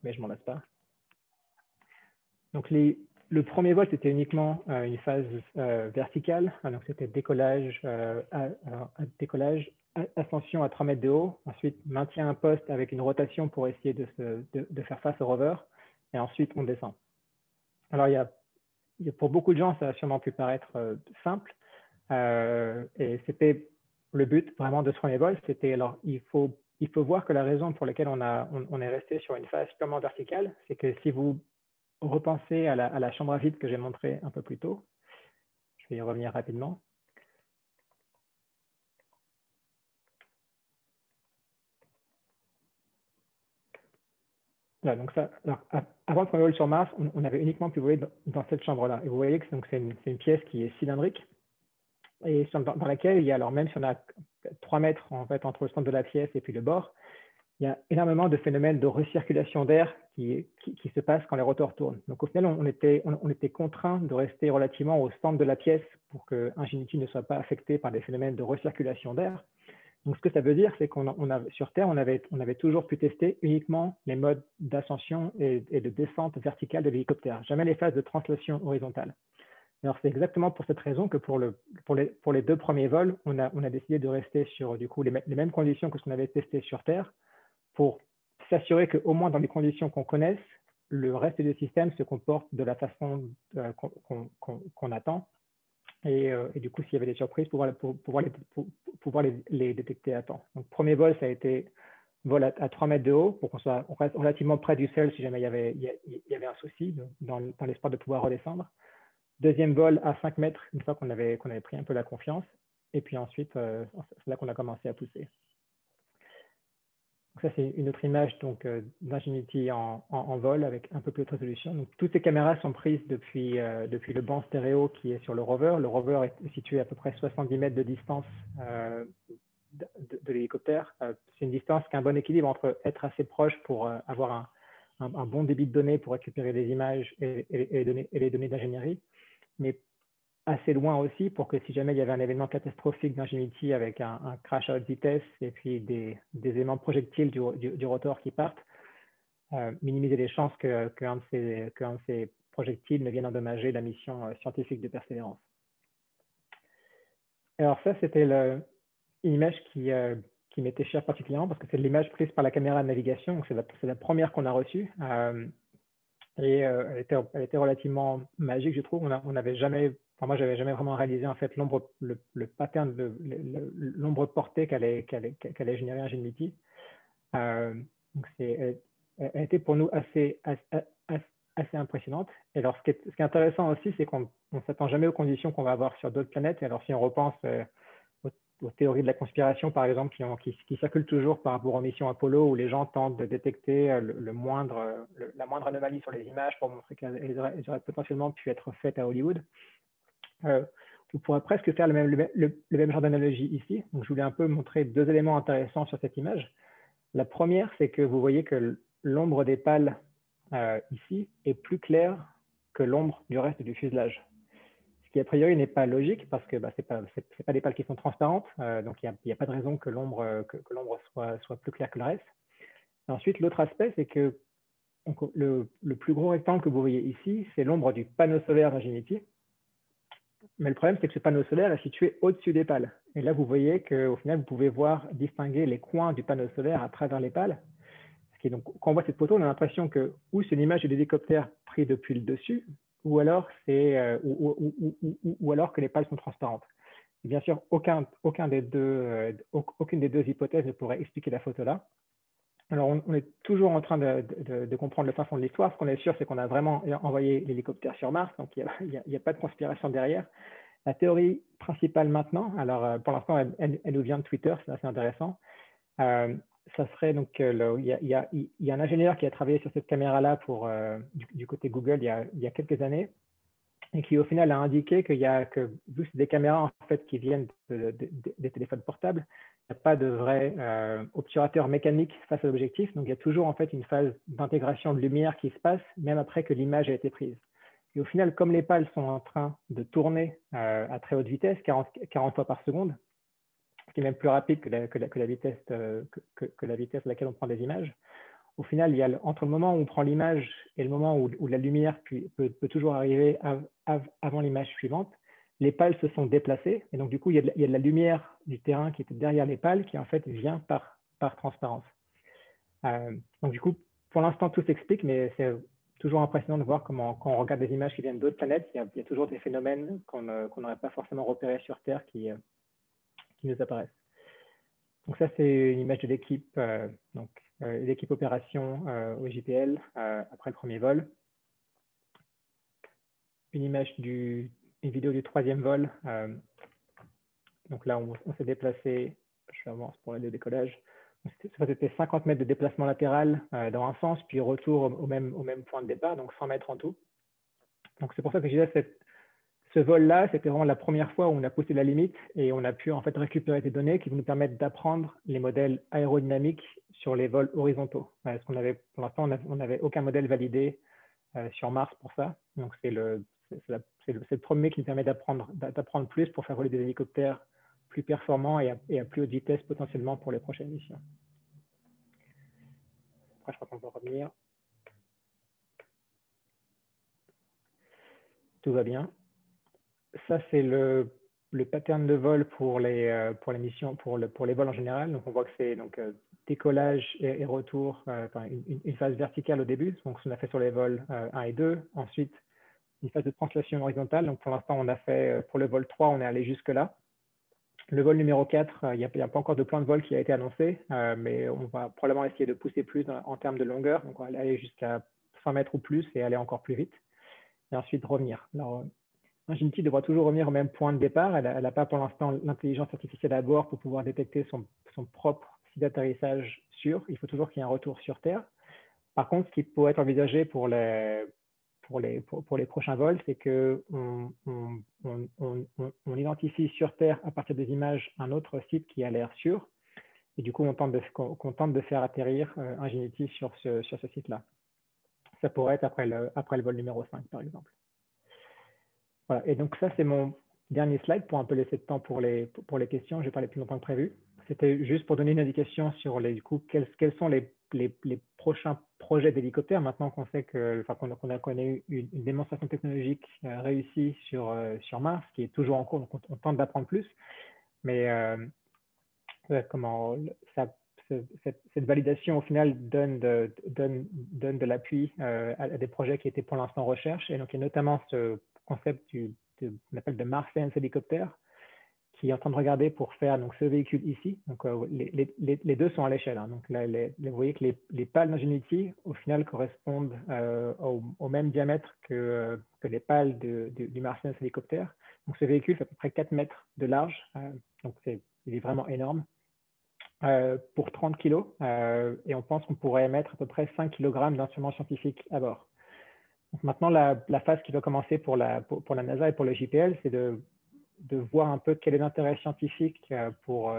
mais je m'en lasse pas. Donc le premier vol, c'était uniquement une phase verticale, donc c'était décollage, ascension à 3 mètres de haut, ensuite maintien un poste avec une rotation pour essayer de faire face au rover, et ensuite on descend. Alors pour beaucoup de gens, ça a sûrement pu paraître simple, et c'était le but vraiment de ce premier vol. C'était alors il faut voir que la raison pour laquelle on est resté sur une phase purement verticale, c'est que si vous repensez à la chambre à vide que j'ai montrée un peu plus tôt, je vais y revenir rapidement. Voilà, donc ça, alors, avant le premier vol sur Mars, on avait uniquement pu voler dans cette chambre-là. Et vous voyez que c'est une pièce qui est cylindrique et dans laquelle il y a, alors même si on a 3 mètres en fait, entre le centre de la pièce et puis le bord, il y a énormément de phénomènes de recirculation d'air qui se passent quand les rotors tournent. Donc au final, on était contraint de rester relativement au centre de la pièce pour que Ingenuity ne soit pas affecté par des phénomènes de recirculation d'air. Donc, ce que ça veut dire, c'est sur Terre, on avait toujours pu tester uniquement les modes d'ascension et de descente verticale de l'hélicoptère, jamais les phases de translation horizontale. Alors, c'est exactement pour cette raison que pour les 2 premiers vols, on a décidé de rester sur du coup, les mêmes conditions que ce qu'on avait testé sur Terre pour s'assurer qu'au moins dans les conditions qu'on connaisse, le reste du système se comporte de la façon qu'on attend. Et du coup, s'il y avait des surprises, pouvoir les détecter à temps. Donc, premier vol, ça a été vol à 3 mètres de haut pour qu'on soit relativement près du sol si jamais il y avait un souci, dans l'espoir de pouvoir redescendre. Deuxième vol à 5 mètres, une fois qu'on avait pris un peu la confiance. Et puis ensuite, c'est là qu'on a commencé à pousser. Donc ça, c'est une autre image d'Ingenuity en vol avec un peu plus de résolution. Donc, toutes ces caméras sont prises depuis le banc stéréo qui est sur le rover. Le rover est situé à peu près 70 mètres de distance de l'hélicoptère. C'est une distance qui a un bon équilibre entre être assez proche pour avoir un bon débit de données pour récupérer les images et les données d'ingénierie, mais assez loin aussi pour que si jamais il y avait un événement catastrophique d'Ingenuity avec un crash à haute vitesse et puis des éléments projectiles du rotor qui partent, minimiser les chances qu'un de ces projectiles ne vienne endommager la mission scientifique de Persévérance. Alors ça, c'était une image qui m'était chère particulièrement parce que c'est l'image prise par la caméra de navigation, donc c'est la première qu'on a reçue. Et elle était relativement magique, je trouve. Moi, j'avais jamais vraiment réalisé en fait le pattern, l'ombre portée qu'allait générer Ingenuity. Donc elle était pour nous assez impressionnante. Et alors, ce qui est intéressant aussi, c'est qu'on ne s'attend jamais aux conditions qu'on va avoir sur d'autres planètes. Et alors, si on repense aux théories de la conspiration, par exemple, qui circulent toujours par rapport aux missions Apollo, où les gens tentent de détecter la moindre anomalie sur les images pour montrer qu'elles auraient potentiellement pu être faites à Hollywood. On pourrait presque faire le même genre d'analogie ici. Donc, je voulais un peu montrer 2 éléments intéressants sur cette image. La première, c'est que vous voyez que l'ombre des pales ici est plus claire que l'ombre du reste du fuselage. Ce qui, a priori, n'est pas logique parce que ce n'est pas des pales qui sont transparentes, donc il n'y a pas de raison que l'ombre soit plus claire que le reste. Et ensuite, l'autre aspect, c'est que le plus gros rectangle que vous voyez ici, c'est l'ombre du panneau solaire d'Ingenuity. Mais le problème, c'est que ce panneau solaire est situé au-dessus des pales. Et là, vous voyez qu'au final, vous pouvez distinguer les coins du panneau solaire à travers les pales. Donc, quand on voit cette photo, on a l'impression que ou c'est une image de l'hélicoptère prise depuis le dessus, ou alors que les pales sont transparentes. Et bien sûr, aucune des deux hypothèses ne pourrait expliquer la photo là. Alors, on est toujours en train de comprendre le fin fond de l'histoire. Ce qu'on est sûr, c'est qu'on a vraiment envoyé l'hélicoptère sur Mars, donc il n'y a pas de conspiration derrière. La théorie principale maintenant, alors pour l'instant, elle nous vient de Twitter, c'est assez intéressant. Ça serait donc, il y a un ingénieur qui a travaillé sur cette caméra-là du côté Google il y a quelques années et qui au final a indiqué vu que c'est des caméras en fait qui viennent des téléphones portables, il n'y a pas de vrai obturateur mécanique face à l'objectif. Donc il y a toujours en fait une phase d'intégration de lumière qui se passe même après que l'image a été prise. Et au final, comme les pales sont en train de tourner à très haute vitesse, 40 fois par seconde, ce qui est même plus rapide que la vitesse à laquelle on prend des images. Au final, entre le moment où on prend l'image et le moment où la lumière peut toujours arriver avant l'image suivante, les pales se sont déplacées. Et donc, du coup, il y a de la lumière du terrain qui était derrière les pales qui, en fait, vient par transparence. Donc, du coup, pour l'instant, tout s'explique, mais c'est toujours impressionnant de voir comment, quand on regarde des images qui viennent d'autres planètes, il y a toujours des phénomènes qu'on n'aurait pas forcément repérés sur Terre qui nous apparaissent. Donc ça, c'est une image de l'équipe, l'équipe opération au JPL après le premier vol. Une image une vidéo du 3e vol. Donc là, on s'est déplacé, je avance pour aller au décollage. C'était 50 mètres de déplacement latéral dans un sens, puis retour au même point de départ, donc 100 mètres en tout. Donc c'est pour ça que je disais, ce vol-là, c'était vraiment la première fois où on a poussé la limite et on a pu en fait récupérer des données qui vont nous permettre d'apprendre les modèles aérodynamiques sur les vols horizontaux. Parce qu'on avait, pour l'instant, on n'avait aucun modèle validé sur Mars pour ça. Donc c'est le premier qui nous permet d'apprendre plus pour faire voler des hélicoptères plus performant et à plus haute vitesse potentiellement pour les prochaines missions. Après, je crois qu'on peut revenir. Tout va bien. Ça, c'est le pattern de vol pour les missions, pour les vols en général. Donc, on voit que c'est décollage et retour, une phase verticale au début, donc ce qu'on a fait sur les vols 1 et 2. Ensuite, une phase de translation horizontale. Donc, pour l'instant, on a fait, pour le vol 3, on est allé jusque-là. Le vol numéro 4, il n'y a pas encore de plan de vol qui a été annoncé, mais on va probablement essayer de pousser plus en termes de longueur. Donc, on va aller jusqu'à 100 mètres ou plus et aller encore plus vite. Et ensuite, revenir. Alors, Ingenuity devra toujours revenir au même point de départ. Elle n'a pas pour l'instant l'intelligence artificielle à bord pour pouvoir détecter son propre site d'atterrissage sûr. Il faut toujours qu'il y ait un retour sur Terre. Par contre, ce qui pourrait être envisagé pour les prochains vols, c'est qu'on identifie sur Terre, à partir des images, un autre site qui a l'air sûr. Et du coup, on tente de faire atterrir Ingenuity sur ce site-là. Ça pourrait être après le vol numéro 5, par exemple. Voilà. Et donc ça, c'est mon dernier slide pour un peu laisser de temps pour les questions. Je vais parler plus longtemps que prévu. C'était juste pour donner une indication sur quels sont les prochains projets d'hélicoptères. Maintenant qu'on sait qu'on a eu une démonstration technologique réussie sur Mars, qui est toujours en cours, donc on tente d'apprendre plus. Mais cette validation, au final, donne de l'appui à des projets qui étaient pour l'instant en recherche. Et donc, il y a notamment ce concept qu'on appelle de Mars Science Helicopter, qui est en train de regarder pour faire ce véhicule ici. Donc, les deux sont à l'échelle. Hein. Donc, là, vous voyez que les pales d'Ingenuity, au final, correspondent au même diamètre que les pales du Mars Science Helicopter. Donc, ce véhicule fait à peu près 4 mètres de large. Donc, il est vraiment énorme. Pour 30 kg, et on pense qu'on pourrait mettre à peu près 5 kg d'instruments scientifiques à bord. Donc maintenant, la phase qui va commencer pour la NASA et pour le JPL, c'est de voir un peu quel est l'intérêt scientifique pour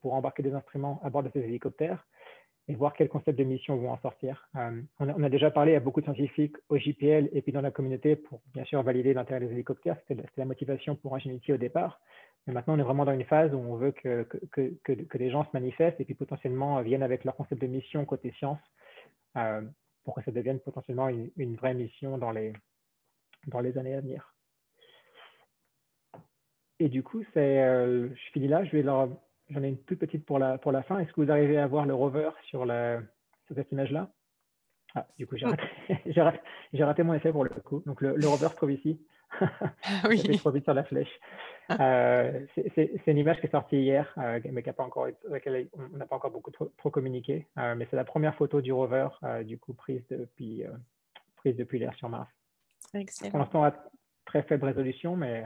embarquer des instruments à bord de ces hélicoptères et voir quels concepts de mission vont en sortir. On a déjà parlé à beaucoup de scientifiques au JPL et puis dans la communauté pour bien sûr valider l'intérêt des hélicoptères. C'était la motivation pour Ingenuity au départ. Mais maintenant, on est vraiment dans une phase où on veut que les gens se manifestent et puis potentiellement viennent avec leur concept de mission côté science pour que ça devienne potentiellement une vraie mission dans les années à venir. Et du coup, je finis là. J'en ai une toute petite pour la fin. Est-ce que vous arrivez à voir le rover sur cette image-là? Ah, du coup, j'ai raté mon essai pour le coup. Donc, le rover se trouve ici. Oui. J'ai fait trop vite sur la flèche. C'est une image qui est sortie hier, mais avec laquelle on n'a pas encore beaucoup trop communiqué. Mais c'est la première photo du rover, du coup, prise depuis l'air sur Mars. Excellent. Pour l'instant, à très faible résolution, mais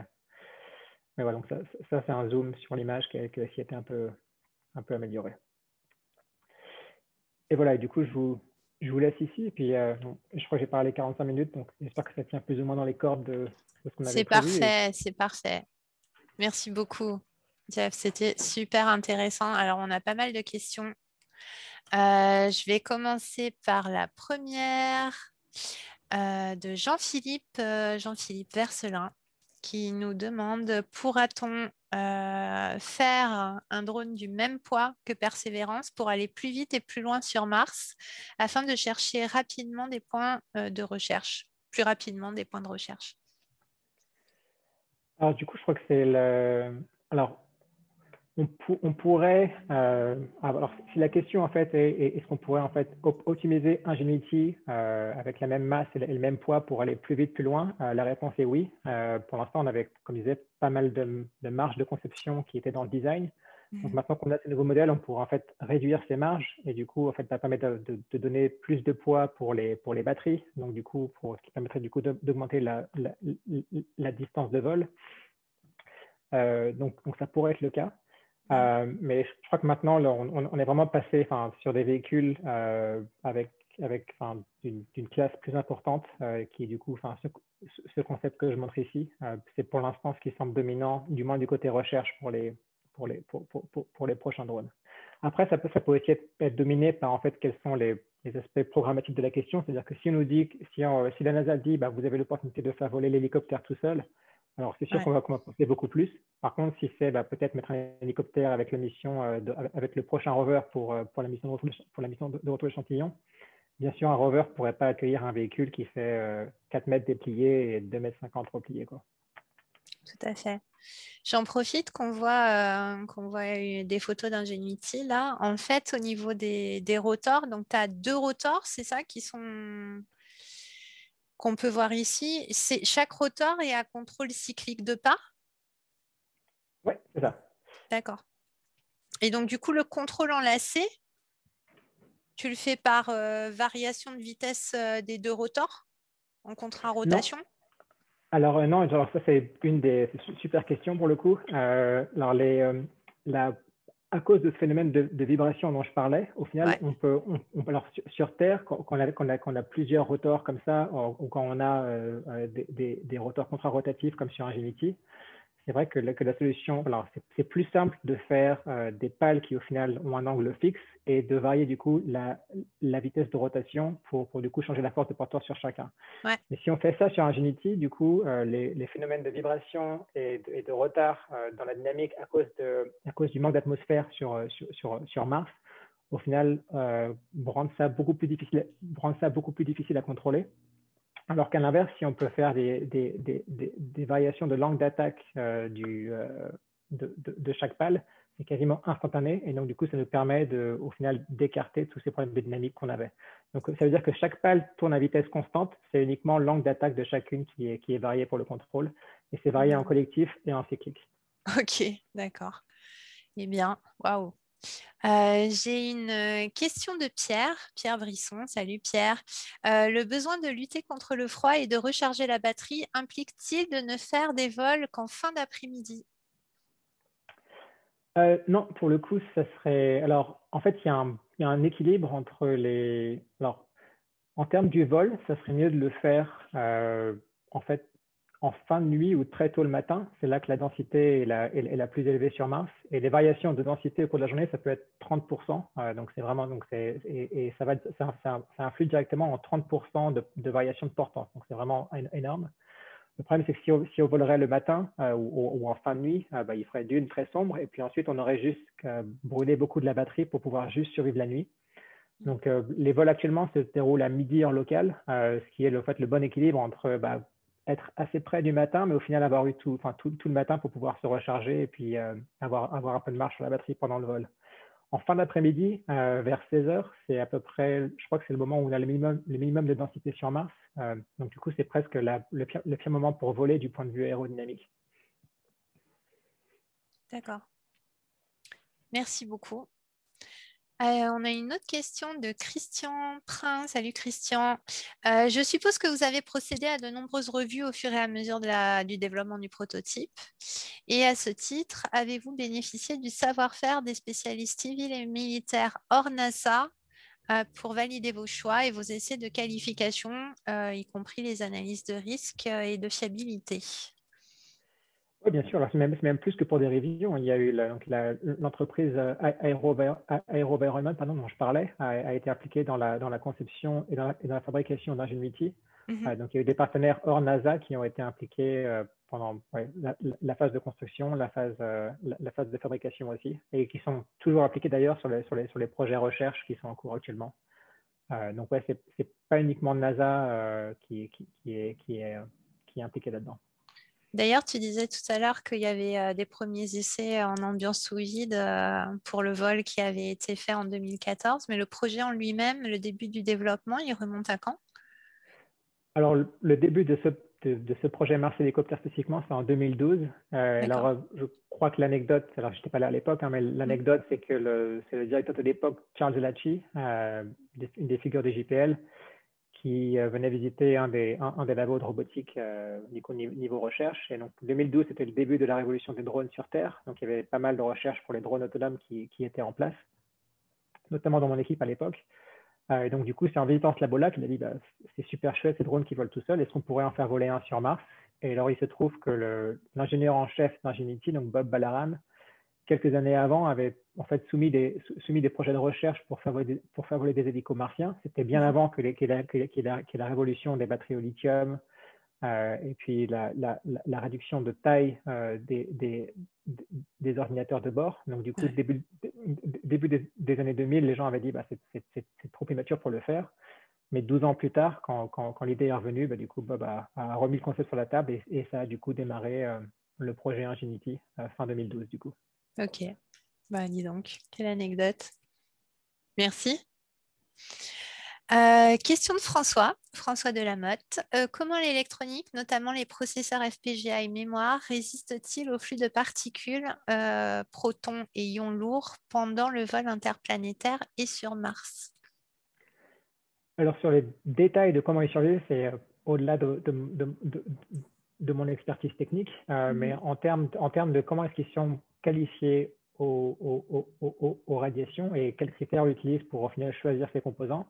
voilà, donc ça c'est un zoom sur l'image qui a été un peu amélioré. Et voilà, et du coup, je vous laisse ici. Et puis, je crois que j'ai parlé 45 minutes, donc j'espère que ça tient plus ou moins dans les cordes de ce qu'on avait prévu. C'est parfait. Merci beaucoup, Jeff. C'était super intéressant. Alors, on a pas mal de questions. Je vais commencer par la première de Jean-Philippe Verselin, qui nous demande: pourra-t-on faire un drone du même poids que Persévérance pour aller plus vite et plus loin sur Mars afin de chercher rapidement des points de recherche, plus rapidement des points de recherche? Alors, du coup, je crois que c'est Alors, on pourrait... alors, si la question, en fait, est est-ce qu'on pourrait, en fait, optimiser Ingenuity avec la même masse et le même poids pour aller plus vite, plus loin? La réponse est oui. Pour l'instant, on avait, comme je disais, pas mal de marges de conception qui étaient dans le design. Donc, maintenant qu'on a ces nouveaux modèles, on pourra, en fait, réduire ces marges et, du coup, en fait, ça permettre de donner plus de poids pour les batteries. Donc, du coup, ce qui permettrait, du coup, d'augmenter la distance de vol. Donc, ça pourrait être le cas. Mais je crois que maintenant, là, on est vraiment passé sur des véhicules avec d'une classe plus importante, qui est du coup ce concept que je montre ici. C'est pour l'instant ce qui semble dominant, du moins du côté recherche pour les prochains drones. Après, ça peut aussi être dominé par en fait quels sont les aspects programmatiques de la question. C'est-à-dire que si on nous dit, si la NASA dit vous avez l'opportunité de faire voler l'hélicoptère tout seul, Alors, c'est sûr qu'on va penser beaucoup plus. Par contre, si c'est peut-être mettre un hélicoptère avec la mission, avec le prochain rover pour la mission de retour échantillon, bien sûr, un rover ne pourrait pas accueillir un véhicule qui fait 4 mètres dépliés et 2,50 m repliés, quoi. Tout à fait. J'en profite qu'on voit des photos d'Ingenuity là. En fait, au niveau des rotors, donc tu as 2 rotors, c'est ça qu'on peut voir ici. Chaque rotor est à contrôle cyclique de pas? Oui, c'est ça. D'accord. Et donc, du coup, le contrôle enlacé, tu le fais par variation de vitesse des 2 rotors en Non. contrat-rotation? Alors, non, alors ça, c'est une des super questions pour le coup. Alors, à cause de ce phénomène de vibration dont je parlais, au final, Ouais. alors sur Terre, quand on a plusieurs rotors comme ça, ou quand on a des rotors contrarotatifs comme sur Ingenuity, c'est vrai que la solution, alors c'est plus simple de faire des pales qui au final ont un angle fixe et de varier du coup la vitesse de rotation pour du coup changer la force de porteur sur chacun. Ouais. Mais si on fait ça sur Ingenuity, du coup, les phénomènes de vibration et de retard dans la dynamique à cause du manque d'atmosphère sur Mars, au final, rendent ça beaucoup plus difficile à contrôler. Alors qu'à l'inverse, si on peut faire des variations de l'angle d'attaque de chaque pale, c'est quasiment instantané. Et donc, du coup, ça nous permet au final d'écarter tous ces problèmes de dynamique qu'on avait. Donc, ça veut dire que chaque pale tourne à vitesse constante. C'est uniquement l'angle d'attaque de chacune qui est varié pour le contrôle. Et c'est varié en collectif et en cyclique. Ok, d'accord. Eh bien, waouh. J'ai une question de Pierre Brisson. Salut Pierre. Le besoin de lutter contre le froid et de recharger la batterie implique-t-il de ne faire des vols qu'en fin d'après-midi? Non, pour le coup, ça serait. Alors, en fait, il y a un équilibre entre les. Alors, en termes du vol, ça serait mieux de le faire en fait en fin de nuit ou très tôt le matin. C'est là que la densité est la plus élevée sur Mars. Et les variations de densité au cours de la journée, ça peut être 30%. Donc c'est vraiment et ça influe directement en 30% de variation de portance. Donc c'est vraiment énorme. Le problème, c'est que si on volerait le matin ou en fin de nuit, il ferait d'une très sombre. Et puis ensuite, on aurait juste brûlé beaucoup de la batterie pour pouvoir juste survivre la nuit. Donc, les vols actuellement se déroulent à midi heure locale, ce qui est en fait le bon équilibre entre être assez près du matin, mais au final avoir eu tout le matin pour pouvoir se recharger et puis avoir un peu de marche sur la batterie pendant le vol. En fin d'après-midi, vers 16 heures, c'est à peu près, je crois que c'est le moment où on a le minimum de densité sur Mars. Donc, du coup, c'est presque le pire moment pour voler du point de vue aérodynamique. D'accord. Merci beaucoup. On a une autre question de Christian Prin. Salut Christian. Je suppose que vous avez procédé à de nombreuses revues au fur et à mesure du développement du prototype. Et à ce titre, avez-vous bénéficié du savoir-faire des spécialistes civils et militaires hors NASA pour valider vos choix et vos essais de qualification, y compris les analyses de risque et de fiabilité? Oui, bien sûr. C'est même plus que pour des révisions. Il y a eu l'entreprise AeroVironment, dont je parlais, a été impliquée dans la conception et dans la fabrication d'Ingenuity. Donc, il y a eu des partenaires hors NASA qui ont été impliqués pendant la phase de construction, la phase de fabrication aussi, et qui sont toujours impliqués d'ailleurs sur les projets recherche qui sont en cours actuellement. Donc, ouais, c'est pas uniquement NASA qui est impliqué là-dedans. D'ailleurs, tu disais tout à l'heure qu'il y avait des premiers essais en ambiance sous vide pour le vol qui avait été fait en 2014, mais le projet en lui-même, le début du développement, il remonte à quand? Alors, le début de ce projet Mars Hélicoptère spécifiquement, c'est en 2012. D'accord. Alors, je crois que l'anecdote, alors je n'étais pas là à l'époque, mais l'anecdote, c'est que c'est le directeur de l'époque, Charles Elachi, une des figures des JPL, qui venait visiter un des labos de robotique niveau recherche. Et donc, 2012, c'était le début de la révolution des drones sur Terre. Donc, il y avait pas mal de recherches pour les drones autonomes qui étaient en place, notamment dans mon équipe à l'époque. Et donc, du coup, c'est en visitant ce labo-là qu'il a dit c'est super chouette, ces drones qui volent tout seuls. Est-ce qu'on pourrait en faire voler un sur Mars? Et alors, il se trouve que l'ingénieur en chef d'Ingenuity, donc Bob Balaram, quelques années avant, avait en fait soumis des projets de recherche pour faire voler des hélicos martiens. C'était bien avant que la révolution des batteries au lithium et puis la réduction de taille des ordinateurs de bord. Donc, du coup, début des années 2000, les gens avaient dit c'est trop immature pour le faire. Mais 12 ans plus tard, quand l'idée est revenue, du coup, Bob a remis le concept sur la table et ça a du coup démarré le projet Ingenuity fin 2012, du coup. Ok, dis donc, quelle anecdote. Merci. Question de François Delamotte. Comment l'électronique, notamment les processeurs FPGA et mémoire, résiste-t-il au flux de particules, protons et ions lourds pendant le vol interplanétaire et sur Mars? Alors, sur les détails de comment ils survivent, c'est au-delà de mon expertise technique, mais en termes de comment est-ce qu'ils sont qualifiés aux radiations et quels critères on utilise pour au final choisir ces composants.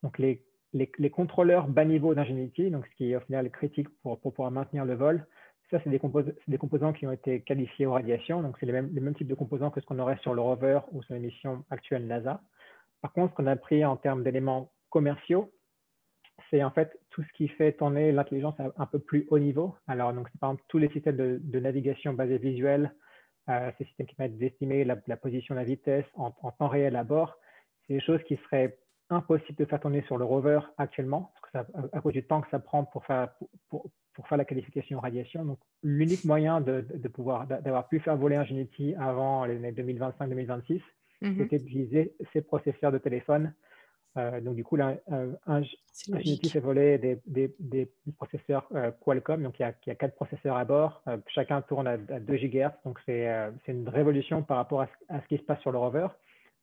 Donc, les contrôleurs bas niveau d'Ingenuity, donc ce qui est au final critique pour pouvoir maintenir le vol, ça, c'est des composants qui ont été qualifiés aux radiations. Donc, c'est les mêmes types de composants que ce qu'on aurait sur le rover ou sur les missions actuelles NASA. Par contre, ce qu'on a pris en termes d'éléments commerciaux, c'est en fait tout ce qui fait tourner l'intelligence à un peu plus haut niveau. Alors, donc, c'est par exemple tous les systèmes de navigation basés visuels, ces systèmes qui permettent d'estimer la position, la vitesse en temps réel à bord. C'est des choses qui seraient impossibles de faire tourner sur le rover actuellement, parce que à cause du temps que ça prend pour faire la qualification en radiation. Donc, l'unique moyen d'avoir pu faire voler Ingenuity avant les années 2025-2026, c'était d'utiliser ces processeurs de téléphone. Donc, du coup, Ingenuity fait voler des processeurs Qualcomm. Donc, il y a 4 processeurs à bord. Chacun tourne à 2 GHz. Donc, c'est une révolution par rapport à ce qui se passe sur le rover.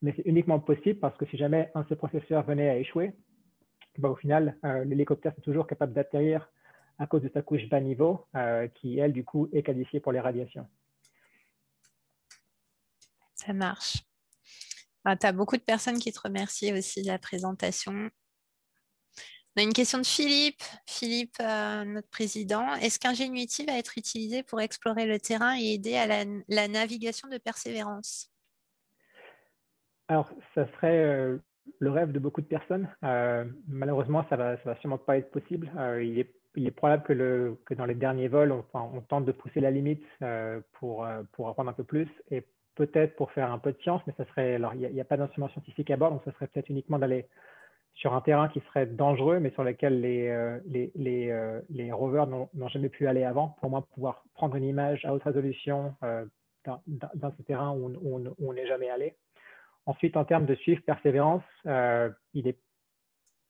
Mais c'est uniquement possible parce que si jamais un de ces processeurs venait à échouer, au final, l'hélicoptère est toujours capable d'atterrir à cause de sa couche bas niveau, qui, elle, du coup, est qualifiée pour les radiations. Ça marche. Tu as beaucoup de personnes qui te remercient aussi de la présentation. On a une question de Philippe. Philippe, notre président. Est-ce qu'Ingenuity va être utilisé pour explorer le terrain et aider à la navigation de Persévérance? Alors, ça serait le rêve de beaucoup de personnes. Malheureusement, ça va sûrement pas être possible. Il est probable que dans les derniers vols, on tente de pousser la limite pour apprendre un peu plus et peut-être pour faire un peu de science, mais ça serait, alors il n'y a pas d'instrument scientifique à bord, donc ça serait peut-être uniquement d'aller sur un terrain qui serait dangereux, mais sur lequel les rovers n'ont jamais pu aller avant, pour moi pouvoir prendre une image à haute résolution dans ce terrain où on n'est jamais allé. Ensuite, en termes de suivre Persévérance, il est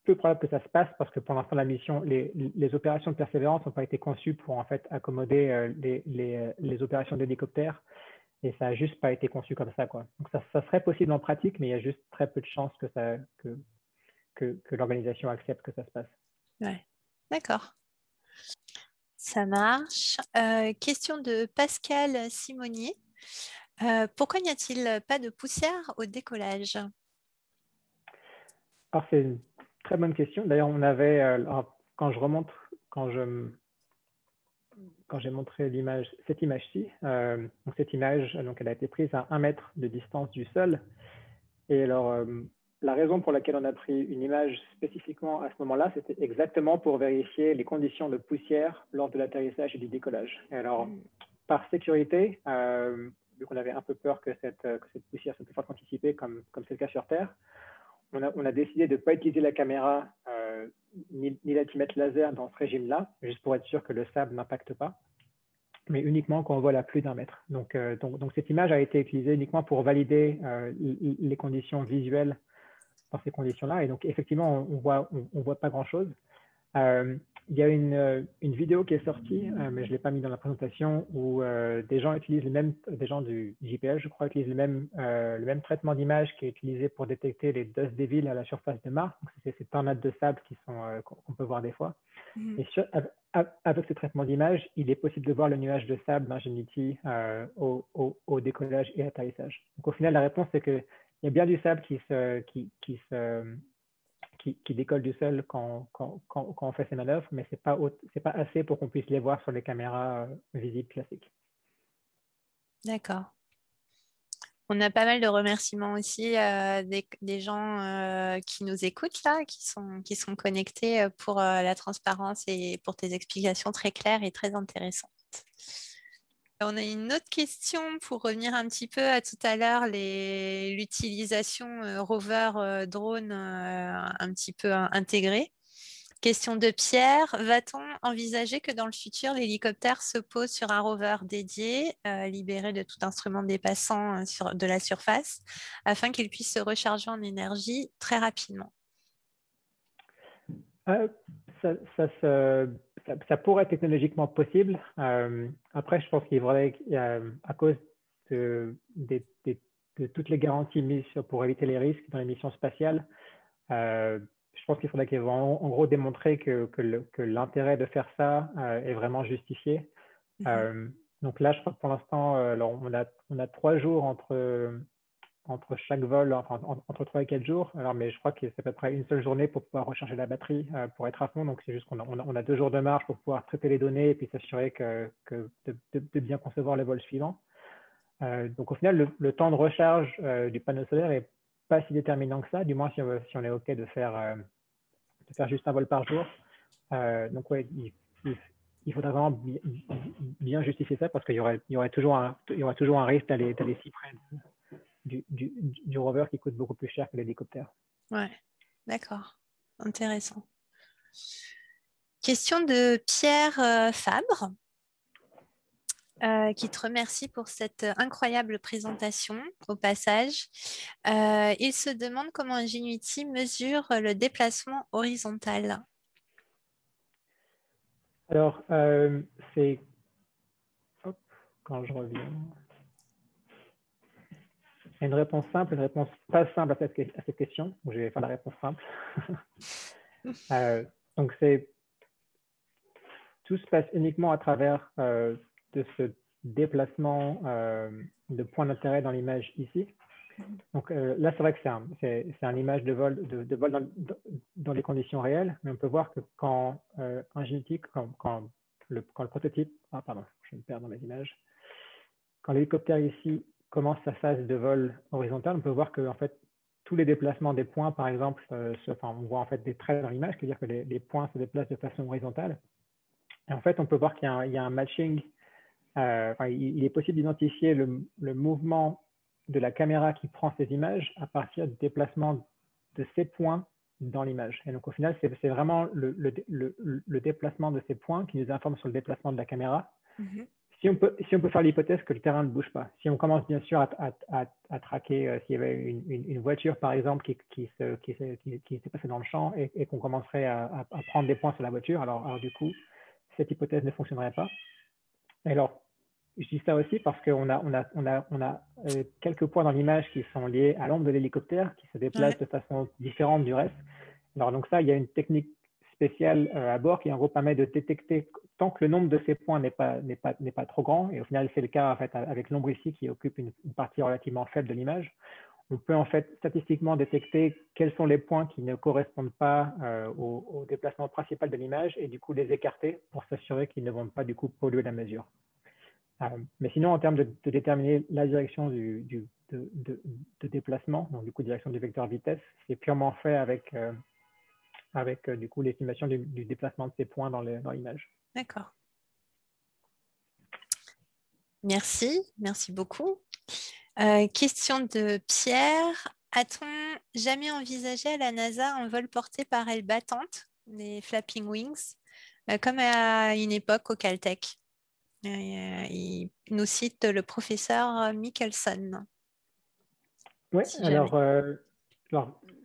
peu probable que ça se passe parce que pour l'instant, la mission, les opérations de Persévérance n'ont pas été conçues pour en fait accommoder les opérations d'hélicoptère et ça n'a juste pas été conçu comme ça, quoi. Donc ça serait possible en pratique, mais il y a juste très peu de chances que l'organisation accepte que ça se passe. Ouais, d'accord. Ça marche. Question de Pascal Simonier. Pourquoi n'y a-t-il pas de poussière au décollage? Alors, c'est une très bonne question. D'ailleurs, on avait, quand j'ai montré cette image-ci, donc cette image, donc elle a été prise à 1 mètre de distance du sol. Et alors, la raison pour laquelle on a pris une image spécifiquement à ce moment-là, c'était exactement pour vérifier les conditions de poussière lors de l'atterrissage et du décollage. Et alors, par sécurité, vu qu'on avait un peu peur que cette poussière soit plus forte qu'anticipée, comme c'est le cas sur Terre, on a décidé de ne pas utiliser la caméra ni l'altimètre laser dans ce régime-là, juste pour être sûr que le sable n'impacte pas, mais uniquement quand on vole à plus d'1 mètre. Donc, cette image a été utilisée uniquement pour valider les conditions visuelles dans ces conditions-là. Et donc, effectivement, on voit pas grand-chose. Il y a une vidéo qui est sortie, mais je ne l'ai pas mis dans la présentation, où des gens du JPL, je crois, utilisent le même traitement d'image qui est utilisé pour détecter les dust devils à la surface de Mars. Donc, c'est ces tornades de sable qu'on peut voir des fois. Et avec ce traitement d'image, il est possible de voir le nuage de sable d'Ingenuity au décollage et atterrissage. Donc, au final, la réponse, c'est qu'il y a bien du sable qui décolle du sol quand on fait ces manœuvres, mais ce n'est pas assez pour qu'on puisse les voir sur les caméras visibles classiques. D'accord. On a pas mal de remerciements aussi des gens qui nous écoutent là, qui sont connectés pour la transparence et pour tes explications très claires et très intéressantes. On a une autre question pour revenir un petit peu à tout à l'heure, l'utilisation rover drone un petit peu intégrée. Question de Pierre, va-t-on envisager que dans le futur, l'hélicoptère se pose sur un rover dédié, libéré de tout instrument dépassant de la surface, afin qu'il puisse se recharger en énergie très rapidement? Ça, ça pourrait être technologiquement possible. Après, je pense qu'il faudrait, à cause de toutes les garanties mises pour éviter les risques dans les missions spatiales, je pense qu'il faudrait qu'ils vont en gros démontrer que l'intérêt de faire ça est vraiment justifié. Donc là, je crois que pour l'instant, on a 3 jours entre chaque vol, enfin, entre 3 et 4 jours. Alors, mais je crois que c'est à peu près une seule journée pour pouvoir recharger la batterie pour être à fond. Donc, c'est juste qu'on a 2 jours de marge pour pouvoir traiter les données et puis s'assurer de bien concevoir le vol suivant. Donc, au final, le temps de recharge du panneau solaire est pas si déterminant que ça, du moins si on est OK de faire juste un vol par jour. Donc, ouais, il faudrait vraiment bien justifier ça parce qu'il y aurait toujours un risque d'aller si près du rover qui coûte beaucoup plus cher que l'hélicoptère. Ouais, d'accord. Intéressant. Question de Pierre Fabre. Qui te remercie pour cette incroyable présentation au passage. Il se demande comment Ingenuity mesure le déplacement horizontal. Alors, c'est... Hop, quand je reviens... Il y a une réponse simple, une réponse pas simple à cette question. Je vais faire la réponse simple. Donc, tout se passe uniquement à travers de ce déplacement de point d'intérêt dans l'image ici. Donc là, c'est vrai que c'est un image de vol, dans les conditions réelles, mais on peut voir que quand Ingenuity, quand le prototype, ah pardon, je me perds dans mes images, quand l'hélicoptère ici commence sa phase de vol horizontal, on peut voir que en fait tous les déplacements des points, par exemple, on voit en fait des traits dans l'image, c'est-à-dire que les points se déplacent de façon horizontale. Et en fait, on peut voir qu'il y a un matching. Il est possible d'identifier le mouvement de la caméra qui prend ces images à partir du déplacement de ces points dans l'image. Et donc, au final, c'est vraiment le déplacement de ces points qui nous informe sur le déplacement de la caméra. Si on peut faire l'hypothèse que le terrain ne bouge pas, si on commence bien sûr à traquer s'il y avait une voiture, par exemple, qui s'est passée dans le champ et qu'on commencerait à prendre des points sur la voiture, alors du coup, cette hypothèse ne fonctionnerait pas. Et alors, je dis ça aussi parce qu'on a quelques points dans l'image qui sont liés à l'ombre de l'hélicoptère qui se déplacent de façon différente du reste. Alors, donc ça, il y a une technique spéciale à bord qui en gros permet de détecter tant que le nombre de ces points n'est pas trop grand, et au final c'est le cas en fait, avec l'ombre ici qui occupe une partie relativement faible de l'image. On peut en fait statistiquement détecter quels sont les points qui ne correspondent pas au déplacement principal de l'image et du coup les écarter pour s'assurer qu'ils ne vont pas du coup polluer la mesure. Mais sinon, en termes de déterminer la direction de déplacement, donc du coup direction du vecteur vitesse, c'est purement fait avec du coup l'estimation du déplacement de ces points dans l'image. D'accord. Merci beaucoup. Question de Pierre. A-t-on jamais envisagé à la NASA un vol porté par aile battante, des flapping wings, comme à une époque au Caltech? Il nous cite le professeur Michelson. Oui, Si alors,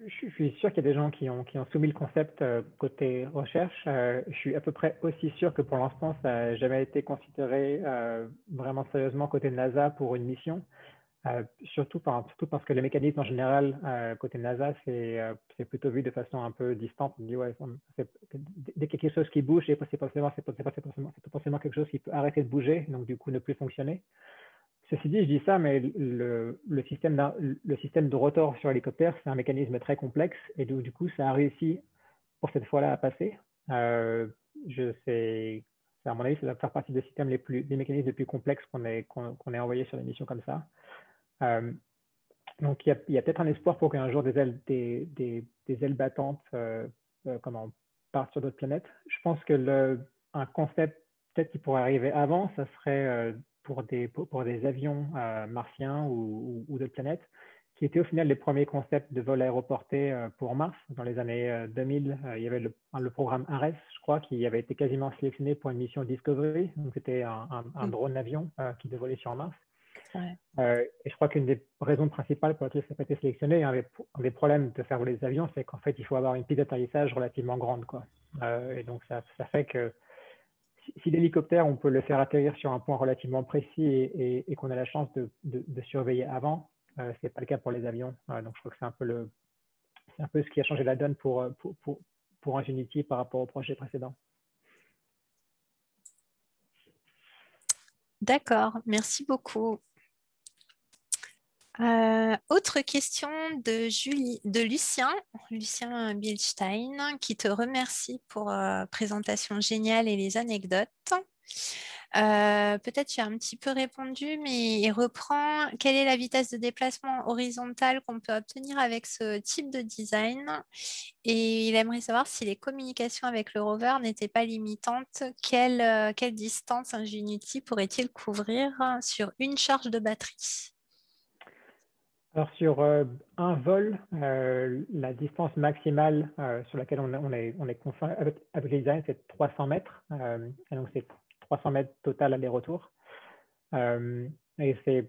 je suis sûr qu'il y a des gens qui ont soumis le concept côté recherche. Je suis à peu près aussi sûr que pour l'instant, ça n'a jamais été considéré vraiment sérieusement côté NASA pour une mission. Surtout parce que les mécanismes en général, côté NASA, c'est plutôt vu de façon un peu distante. On dit, ouais, dès qu'il y a quelque chose qui bouge, c'est potentiellement quelque chose qui peut arrêter de bouger, donc du coup ne plus fonctionner. Ceci dit, je dis ça, mais le système de rotor sur hélicoptère, c'est un mécanisme très complexe, et du coup, ça a réussi pour cette fois-là à passer. À mon avis, ça doit faire partie des mécanismes les plus complexes qu'on ait envoyés sur des missions comme ça. Donc, il y a peut-être un espoir pour qu'un jour des ailes battantes partent sur d'autres planètes. Je pense que un concept peut-être qui pourrait arriver avant, ça serait pour des avions martiens ou d'autres planètes, qui étaient au final les premiers concepts de vol aéroporté pour Mars. Dans les années 2000, il y avait le programme Ares, je crois, qui avait été quasiment sélectionné pour une mission Discovery. Donc, c'était un drone avion qui devait voler sur Mars. Ouais. Et je crois qu'une des raisons principales pour lesquelles ça n'a pas été sélectionné, un des problèmes de faire voler des avions, c'est qu'en fait, il faut avoir une piste d'atterrissage relativement grande, quoi. Et donc, ça fait que si l'hélicoptère, on peut le faire atterrir sur un point relativement précis et qu'on a la chance de surveiller avant, ce n'est pas le cas pour les avions. Donc, je crois que c'est un peu ce qui a changé la donne pour Ingenuity par rapport au projet précédent. D'accord, merci beaucoup. Autre question de Lucien Bilstein, qui te remercie pour présentation géniale et les anecdotes. Peut-être tu as un petit peu répondu, mais il reprend quelle est la vitesse de déplacement horizontale qu'on peut obtenir avec ce type de design, et il aimerait savoir si les communications avec le rover n'étaient pas limitantes. Quelle distance Ingenuity pourrait-il couvrir sur une charge de batterie? Alors sur un vol, la distance maximale sur laquelle on est contraint avec les designs, c'est 300 mètres. Et donc c'est 300 mètres total aller-retour. Et c'est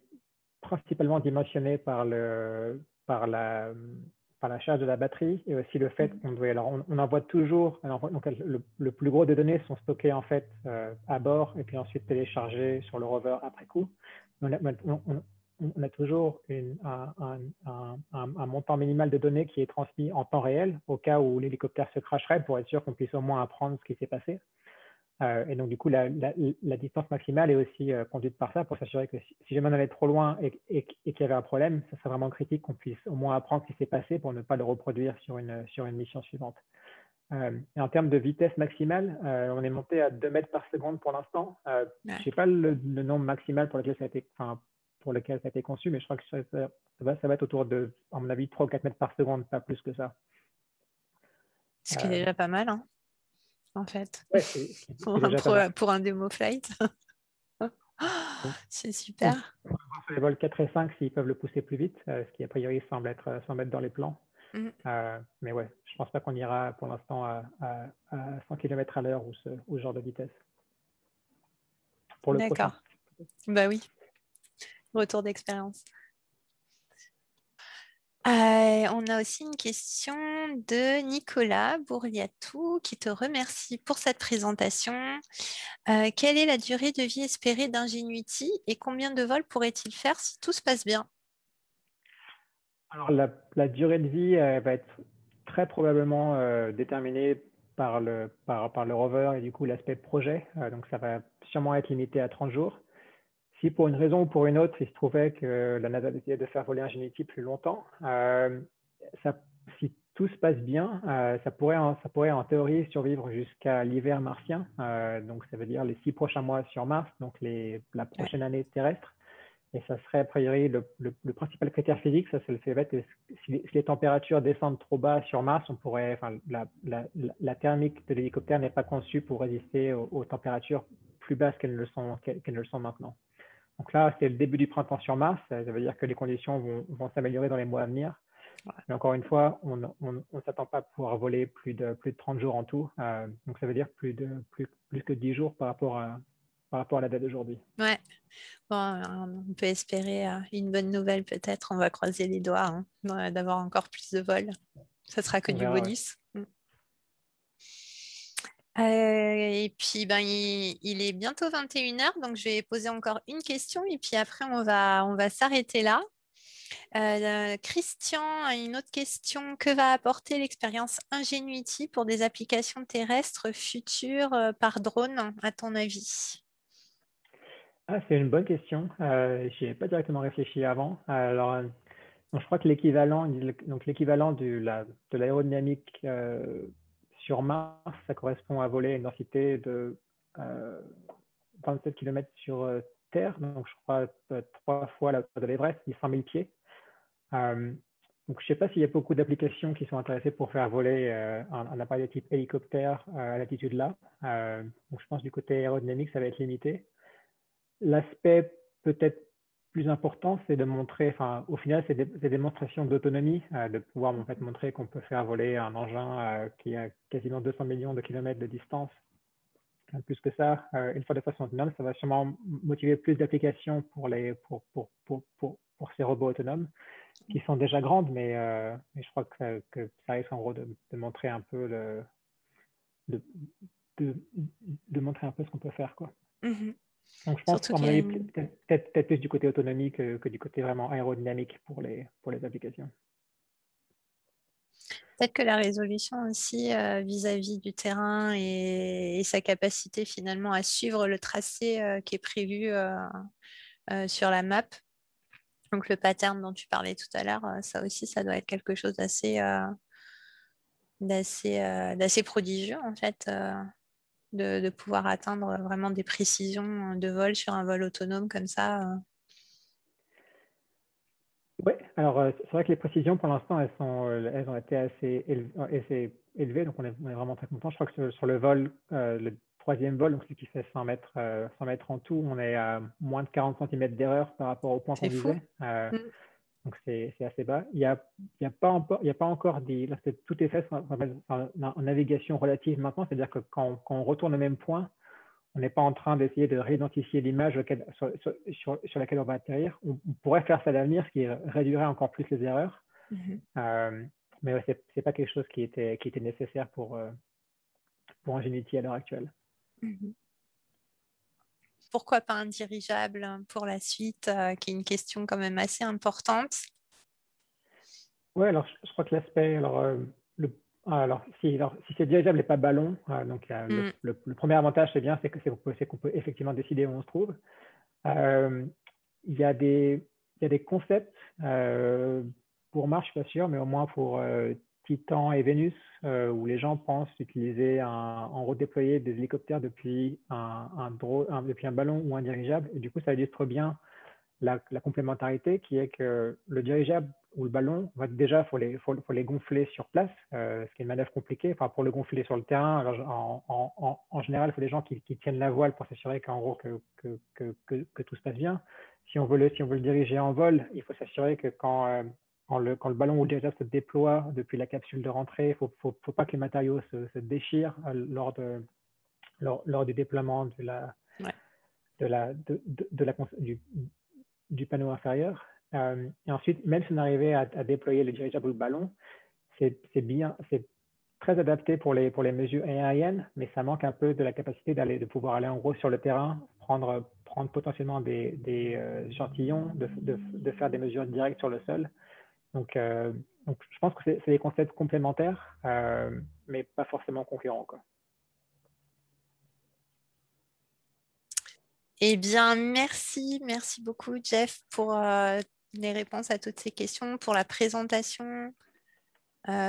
principalement dimensionné par la charge de la batterie et aussi le fait qu'on doit. Alors on envoie toujours. Donc le plus gros des données sont stockées en fait à bord et puis ensuite téléchargées sur le rover après coup. On a toujours un montant minimal de données qui est transmis en temps réel au cas où l'hélicoptère se cracherait pour être sûr qu'on puisse au moins apprendre ce qui s'est passé. Et donc, du coup, la distance maximale est aussi conduite par ça pour s'assurer que si jamais on allait trop loin et qu'il y avait un problème, ça serait vraiment critique qu'on puisse au moins apprendre ce qui s'est passé pour ne pas le reproduire sur une mission suivante. Et en termes de vitesse maximale, on est monté à 2 mètres par seconde pour l'instant. Je ne sais pas le nombre maximal pour lequel ça a été conçu, mais je crois que ça va être autour de, à mon avis, 3 ou 4 mètres par seconde, pas plus que ça. Ce qui est déjà pas mal, hein, en fait. Ouais, pour un démo flight. C'est super. Sur les vols 4 et 5, s'ils peuvent le pousser plus vite, ce qui a priori semble être dans les plans. Mais ouais, je ne pense pas qu'on ira pour l'instant à 100 km à l'heure ou ce genre de vitesse. Pour le prochain. D'accord. Bah oui. Retour d'expérience. On a aussi une question de Nicolas Bourliatou qui te remercie pour cette présentation. Quelle est la durée de vie espérée d'Ingenuity et combien de vols pourrait-il faire si tout se passe bien? Alors, la durée de vie va être très probablement déterminée par le rover et du coup l'aspect projet. Donc, ça va sûrement être limité à 30 jours. Si pour une raison ou pour une autre, il se trouvait que la NASA décidait de faire voler Ingenuity plus longtemps, si tout se passe bien, ça pourrait en théorie survivre jusqu'à l'hiver martien. Donc, ça veut dire les 6 prochains mois sur Mars, donc la prochaine année terrestre. Et ça serait a priori le principal critère physique, ça c'est le fait que si les températures descendent trop bas sur Mars, on pourrait, la thermique de l'hélicoptère n'est pas conçue pour résister aux températures plus basses qu'elles ne le sont maintenant. Donc là, c'est le début du printemps sur Mars, ça veut dire que les conditions vont s'améliorer dans les mois à venir. Mais encore une fois, on ne s'attend pas à pouvoir voler plus de 30 jours en tout. Donc ça veut dire plus que 10 jours par rapport à la date d'aujourd'hui. Ouais. Bon, on peut espérer une bonne nouvelle peut-être. On va croiser les doigts d'avoir encore plus de vols. Ça sera que du bonus. Ouais. Et puis, il est bientôt 21h, donc je vais poser encore une question et puis après, on va s'arrêter là. Christian a une autre question. Que va apporter l'expérience Ingenuity pour des applications terrestres futures par drone, à ton avis? C'est une bonne question. Je n'y ai pas directement réfléchi avant. Alors, je crois que l'équivalent de l'aérodynamique sur Mars, ça correspond à voler une densité de 27 km sur Terre, donc je crois 3 fois la hauteur de l'Everest, 100 000 pieds. Donc, je ne sais pas s'il y a beaucoup d'applications qui sont intéressées pour faire voler un appareil de type hélicoptère à l'altitude là. Donc, je pense du côté aérodynamique, ça va être limité. L'aspect peut-être plus important, c'est de montrer, enfin, au final, c'est des démonstrations d'autonomie, de pouvoir en fait montrer qu'on peut faire voler un engin qui a quasiment 200 millions de kilomètres de distance. Plus que ça, une fois de façon autonome, ça va sûrement motiver plus d'applications pour ces robots autonomes qui sont déjà grandes, mais je crois que ça risque en gros de montrer un peu de, de montrer un peu ce qu'on peut faire, quoi. Donc je pense, Surtout à mon qu'il y a avis, une... peut-être plus du côté autonomie que du côté vraiment aérodynamique pour les applications. Peut-être que la résolution aussi vis-à-vis du terrain et sa capacité finalement à suivre le tracé qui est prévu sur la map. Donc le pattern dont tu parlais tout à l'heure, ça aussi, ça doit être quelque chose d'assez prodigieux en fait, de pouvoir atteindre vraiment des précisions de vol sur un vol autonome comme ça. Oui, alors c'est vrai que les précisions pour l'instant elles ont été assez élevées, donc on est vraiment très content. Je crois que sur le vol, le troisième vol, donc celui qui fait 100 mètres, 100 mètres en tout, on est à moins de 40 cm d'erreur par rapport au point qu'on C'est fou. visait. Donc c'est assez bas. Il y a pas encore là, tout est fait en navigation relative maintenant, c'est-à-dire que quand on retourne au même point, on n'est pas en train d'essayer de réidentifier l'image sur laquelle on va atterrir. On pourrait faire ça à l'avenir, ce qui réduirait encore plus les erreurs. Mais ouais, c'est pas quelque chose qui était nécessaire pour Ingenuity à l'heure actuelle. Pourquoi pas un dirigeable pour la suite, qui est une question quand même assez importante. Oui, alors je crois que l'aspect, si c'est dirigeable et pas ballon, donc le premier avantage c'est bien, c'est qu'on peut effectivement décider où on se trouve. Il y a des concepts pour Mars, je suis pas sûr, mais au moins pour Titan et Vénus, où les gens pensent utiliser en redéployer des hélicoptères depuis depuis un ballon ou un dirigeable. Et du coup, ça illustre bien la complémentarité qui est que le dirigeable ou le ballon, déjà, faut les gonfler sur place, ce qui est une manœuvre compliquée. Enfin, pour le gonfler sur le terrain, alors, en général, il faut des gens qui tiennent la voile pour s'assurer qu'en gros, que tout se passe bien. Si on veut le diriger en vol, il faut s'assurer que quand le ballon ou le dirigeable se déploie depuis la capsule de rentrée, il ne faut pas que les matériaux se déchirent lors du déploiement du panneau inférieur. Et ensuite, même si on arrivait à déployer le dirigeable ou le ballon, c'est très adapté pour les mesures aériennes, mais ça manque un peu de la capacité de pouvoir aller en gros sur le terrain, prendre potentiellement des échantillons, de faire des mesures directes sur le sol. Donc je pense que c'est des concepts complémentaires, mais pas forcément concurrents, quoi. Eh bien, merci beaucoup, Jeff, pour les réponses à toutes ces questions, pour la présentation,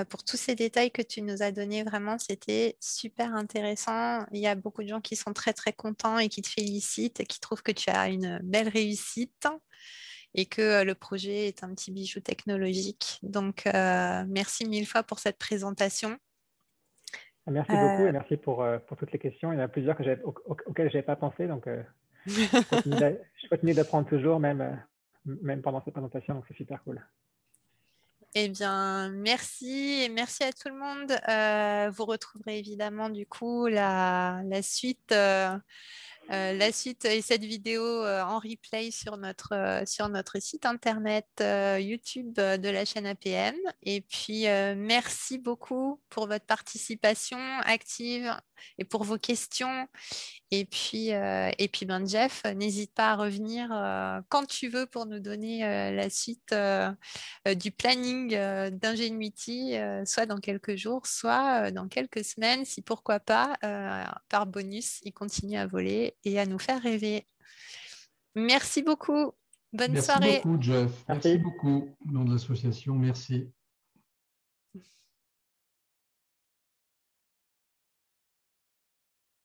pour tous ces détails que tu nous as donnés. Vraiment, c'était super intéressant. Il y a beaucoup de gens qui sont très, très contents et qui te félicitent et qui trouvent que tu as une belle réussite et que le projet est un petit bijou technologique. Donc, merci mille fois pour cette présentation. Merci beaucoup et merci pour toutes les questions. Il y en a plusieurs auxquelles je n'avais pas pensé, donc je continue d'apprendre toujours, même pendant cette présentation, donc c'est super cool. Eh bien, merci et merci à tout le monde. Vous retrouverez évidemment du coup la suite et cette vidéo en replay sur notre site internet YouTube de la chaîne APM. Et puis, merci beaucoup pour votre participation active et pour vos questions. Et puis ben Jeff, n'hésite pas à revenir quand tu veux pour nous donner la suite du planning d'Ingenuity, soit dans quelques jours, soit dans quelques semaines, si pourquoi pas, par bonus, il continue à voler et à nous faire rêver. Merci beaucoup. Bonne Merci soirée. beaucoup, Jeff. Merci Merci. beaucoup, au nom de l'association. Merci.